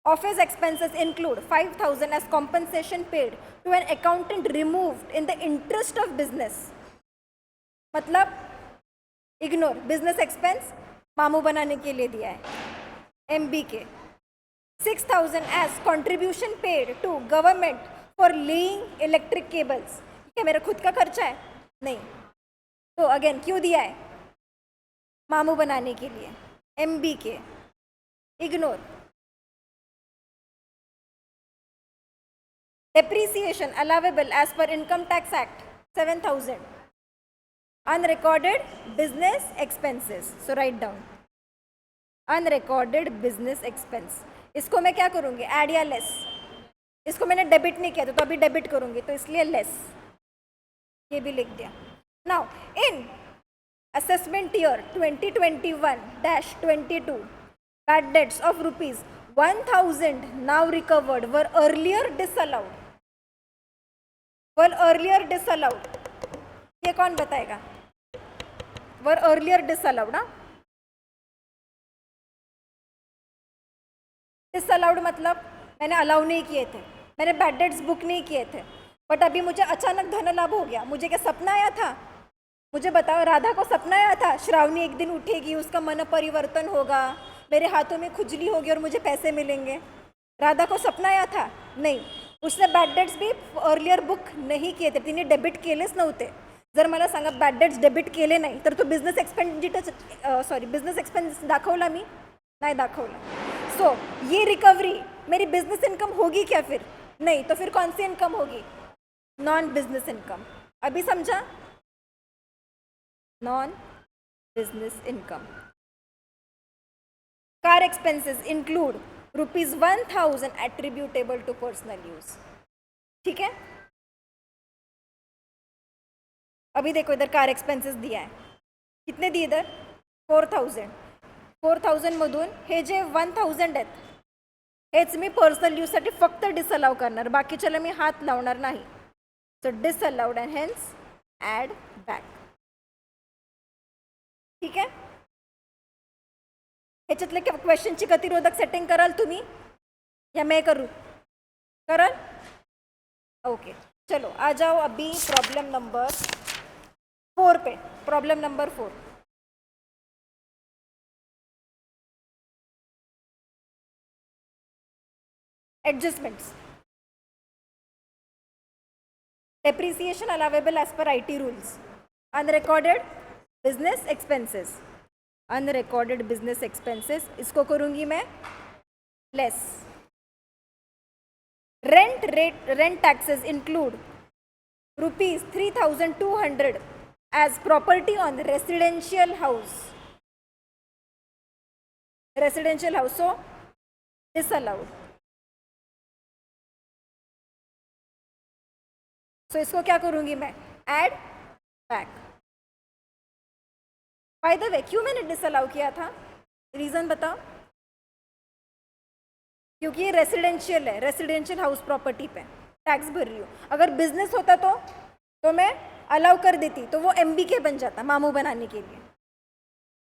Office expenses include 5,000 as compensation paid to an accountant removed in the interest of business. मतलब इग्नोर, बिजनेस एक्सपेंस मामू बनाने के लिए दिया है, MBK. 6,000 as contribution paid to government for laying electric cables. क्या मेरा खुद का खर्चा है? नहीं. तो अगेन क्यों दिया है? मामू बनाने के लिए, MBK. Ignore. Depreciation allowable as per Income Tax Act 7,000. Unrecorded business expenses. So write down unrecorded business expense. इसको मैं क्या करूँगी? ऐड या लेस. इसको मैंने डेबिट नहीं किया था तो अभी डेबिट करूँगी, तो इसलिए लेस. ये भी लिख दिया. Now in assessment year 2021-22, bad debts of rupees 1,000 now recovered were earlier disallowed. Were earlier disallowed, ये कौन बताएगा? वर अर्लियर डिसअलाउड. ना, डिसअलाउड मतलब मैंने अलाउ नहीं किए थे, मैंने बैड डेट्स बुक नहीं किए थे, बट अभी मुझे अचानक धन लाभ हो गया. मुझे क्या सपना आया था? मुझे बताओ, राधा को सपना आया था श्रावणी एक दिन उठेगी, उसका मन परिवर्तन होगा, मेरे हाथों में खुजली होगी और मुझे पैसे मिलेंगे. राधा को सपना आया था? नहीं. उसने bad debts be earlier book नाही किए थे, तिने डेबिट केलेच नव्हते. जर मला सांगा बॅड डेट्स डेबिट केले नाही तर तो बिझनेस बिझनेस एक्सपेंस दाखवला मी? नाही दाखवला. सो ये रिकवरी मेरी बिजनेस इनकम होगी क्या फिर? नहीं. तो फिर कौन सी इनकम होगी? Non business income. अभी समझा? Non business income. Car expenses include ₹1,000 attributable to personal use. ठीक है. अभी देखो इधर कार एक्सपेंसेस दिया है, कितने दिए इधर? 4,000. 4,000 मधून हे जे 1,000 आहेत हेच मी पर्सनल यूजसाठी फक्त डिसअलाव करणार, बाकीच्याला मी हात लावणार नाही. So disallowed and hence add back. ठीक आहे. ह्याच्यातले क्वेश्चनची गतिरोधक सेटिंग कराल तुम्ही या मैं करूँ? करल? ओके चलो आ जाओ अभी प्रॉब्लम नंबर 4 पे. Problem number 4. Adjustments. Depreciation allowable as per IT rules. Unrecorded business expenses. Unrecorded business expenses इसको करूँगी मैं less. Rent taxes include rupees 3,200 as property on residential house. Residential house, so disallowed. तो इसको क्या करूंगी मैं? Add back. By the way क्यों मैंने डिसअलाउ किया था? रीजन बताओ. क्योंकि ये रेसिडेंशियल है, रेसिडेंशियल हाउस प्रॉपर्टी पे टैक्स भर रही हूँ. अगर बिजनेस होता तो मैं अलाउ कर देती, तो वो MBK बन जाता मामू बनाने के लिए.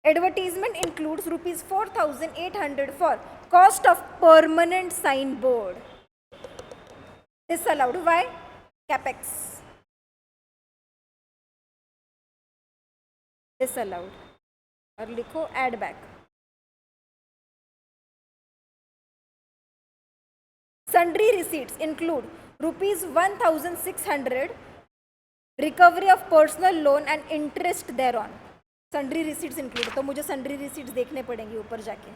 Advertisement includes rupees 4,800 for cost of permanent sign board. Disallowed. Why? Capex. Disallowed. और लिखो add back. Sundry receipts include rupees 1,600 recovery of personal loan and interest thereon. Sundry receipts include, तो मुझे सन्ड्री रिसीट्स देखने पड़ेंगी ऊपर जाके.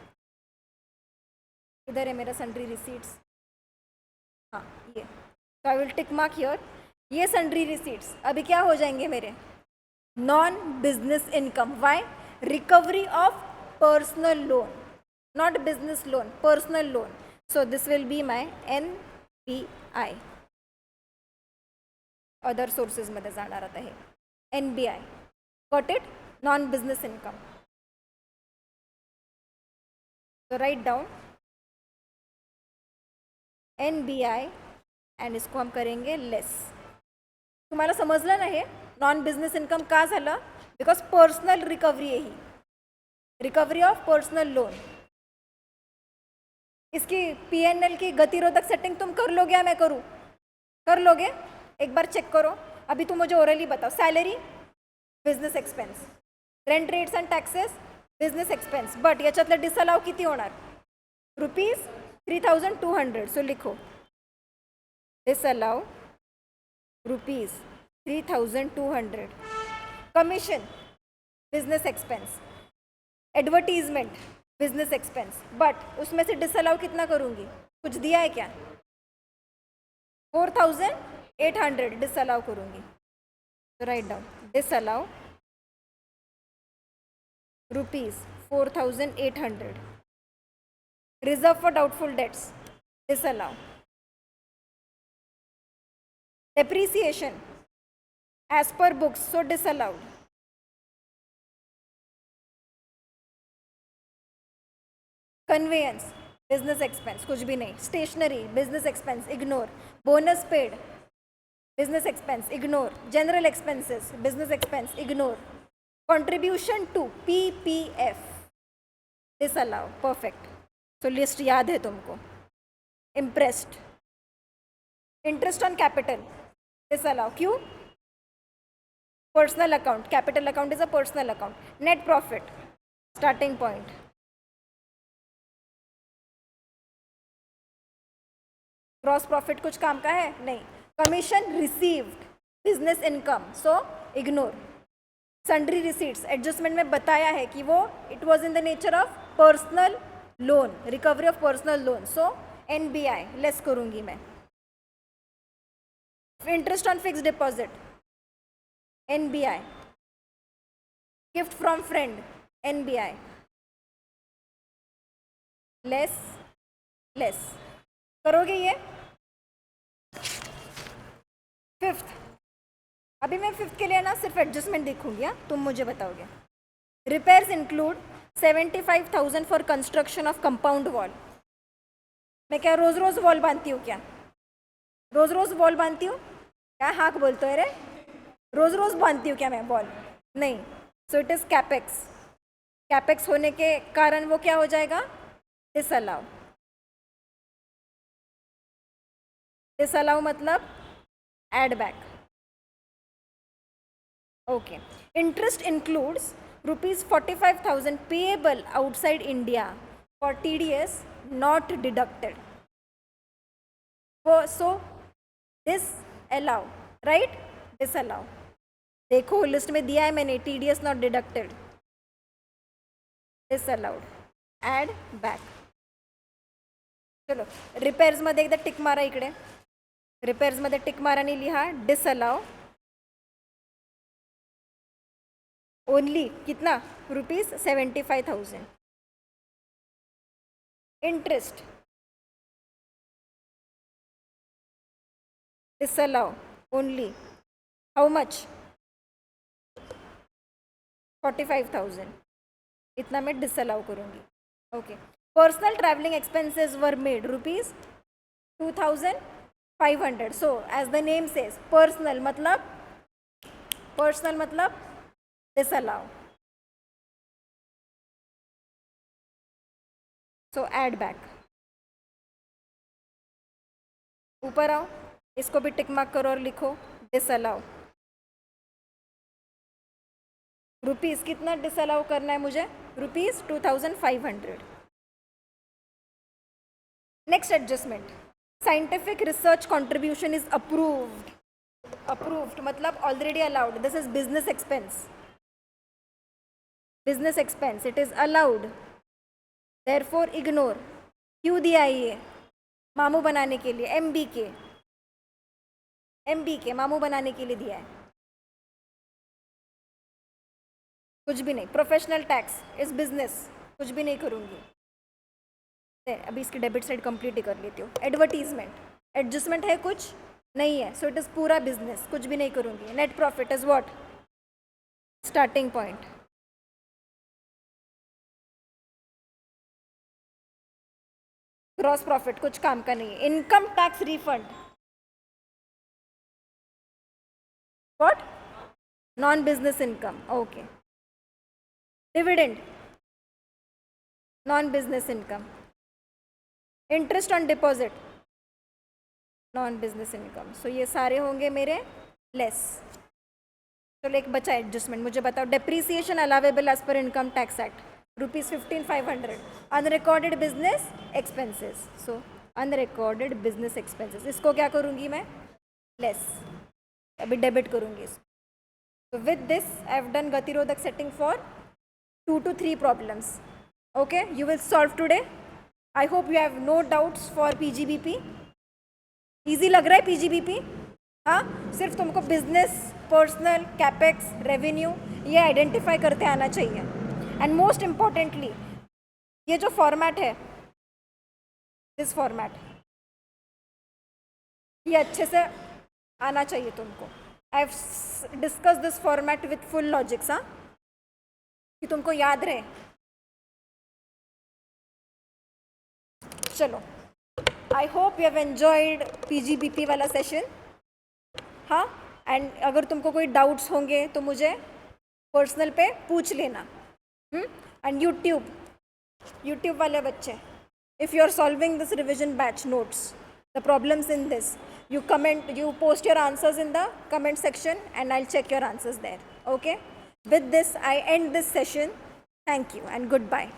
इधर है मेरा सन्ड्री रिसीट्स. हाँ ये. तो I will tick mark here. ये सन्ड्री रिसीट्स अभी क्या हो जाएंगे मेरे? Non business income. Why? Recovery of personal loan, not business loan, personal loan. So this will be my NBI. Other sources मध्ये जाणार आता हे NBI. Got it? Non business income. तो राइट डाउन NBI अँड इसको हम करेंगे less. तुम्हाला समजलं ना हे नॉन बिजनेस इनकम का झालं? बिकॉज पर्सनल रिकवरी है ही, रिकवरी ऑफ पर्सनल लोन. इसकी PNL की गतिरोधक सेटिंग तुम कर लोगे या मैं करूँ? कर लोगे? एक बार चेक करो. अभी तुम मुझे ओरली बताओ. Salary business expense, rent rates and taxes business expense. But याच्यातलं डिसअलाव किती होणार? रुपीज 3,200. सो लिखो disallow rupees 3,200. Commission business expense, advertisement business expense. But उसमें से डिसअलाउ कितना करूंगी? कुछ दिया है क्या? 4,800 डिसअलाउ करूंगी. तो write down disallow rupees 4,800. Reserve for doubtful dates disallow. Depreciation as per books, so disallowed. Conveyance business expense, कुछ भी नहीं. Stationery business expense, ignore. Bonus paid business expense, ignore. General expenses business expense, ignore. Contribution to PPF disallow. Perfect. So list याद है तुमको. Impressed. Interest on capital disallow. क्यों? Personal account. Capital account is a personal account. Net profit starting point. Gross profit कुछ काम का है? नहीं. Commission received business income, so ignore. Sundry receipts adjustment में बताया है कि वो it was in the nature of personal loan, recovery of personal loan, so NBI less करूँगी मैं. Interest on fixed deposit NBI. Gift from friend NBI. Less करोगे ये? Fifth. अभी मैं फिफ्थ के लिए ना सिर्फ एडजस्टमेंट देखूंगी. हाँ तुम मुझे बताओगे. Repairs include 75,000 for construction of compound wall. मैं क्या रोज रोज वॉल बांधती हूँ क्या? रोज रोज वॉल बांधती हूँ क्या? हाँ बोलते है रे, रोज रोज बांधती हूँ क्या मैं वॉल? नहीं. So it is capex. Capex होने के कारण वो क्या हो जाएगा? डिसअलाउ. डिसअलाउ मतलब add back. Okay. Interest includes ₹45,000 payable outside India for TDS not deducted. So disallow, right? Disallow. देखो लिस्ट में दिया है मैंने, TDS not deducted, disallowed, add back. चलो रिपेअर्समध्ये एकदा टिक मारा. इकडे रिपेअर्समध्ये टिक मारा आणि लिहा डिसअलाउ ओनली कितना? ₹75,000. Interest disallow only how much? 45,000. इतना मैं डिसअलाउ करूँगी. Okay. Personal travelling expenses were made ₹2,500. So as the name says personal मतलब डिसअलाउ. So add back. ऊपर आओ, इसको भी टिक मार्क करो और लिखो डिसअलाउ. रुपीस कितना डिसअलाउ करना है मुझे? ₹2,500. Next adjustment. Scientific research contribution is approved. Approved मतलब already allowed. This is business expense. Business expense it is allowed, therefore ignore. क्यों दिया है ये? मामू बनाने के लिए. MBK मामू बनाने के लिए दिया है, कुछ भी नहीं. प्रोफेशनल टैक्स इज बिजनेस, कुछ भी नहीं करूँगी. अभी इसकी डेबिट साइड कंप्लीट ही कर लेती हूँ. एडवर्टीजमेंट एडजस्टमेंट है कुछ नहीं है. सो इट इज़ पूरा बिजनेस, कुछ भी नहीं करूँगी. Net profit is what? Starting point. Gross profit कुछ काम का नहीं है. Income tax refund what? Non business income. Okay. Dividend non business income. Interest on deposit non business income. So ये सारे होंगे मेरे लेस. चलो एक बचा एडजस्टमेंट. मुझे बताओ. Depreciation allowable as per income tax act ₹15,500. Unrecorded business expenses. So unrecorded business expenses इसको क्या करूँगी मैं? लेस. अभी डेबिट करूँगी इसको. So with this I have done गतिरोधक setting for 2 to 3 problems. Okay, you will solve today. I hope you have no doubts for PGBP. Easy लग रहा है PGBP? हाँ, सिर्फ तुमको बिजनेस, पर्सनल, कैपेक्स, रेवेन्यू ये आइडेंटिफाई करते आना चाहिए. एंड मोस्ट इम्पॉर्टेंटली ये जो फॉर्मेट है, दिस फॉर्मेट, ये अच्छे से आना चाहिए तुमको. I have discuss this format with full logics. हाँ, कि तुमको याद रहे. चलो, I hope you have enjoyed PGBP वाला सेशन. हाँ, एंड अगर तुमको कोई डाउट्स होंगे तो मुझे पर्सनल पे पूछ लेना. एंड यूट्यूब वाले बच्चे, if you are solving this revision batch notes, the problems in this, you post your answers in the comment section and I'll check your answers there. Okay, with this I end this session. Thank you and goodbye.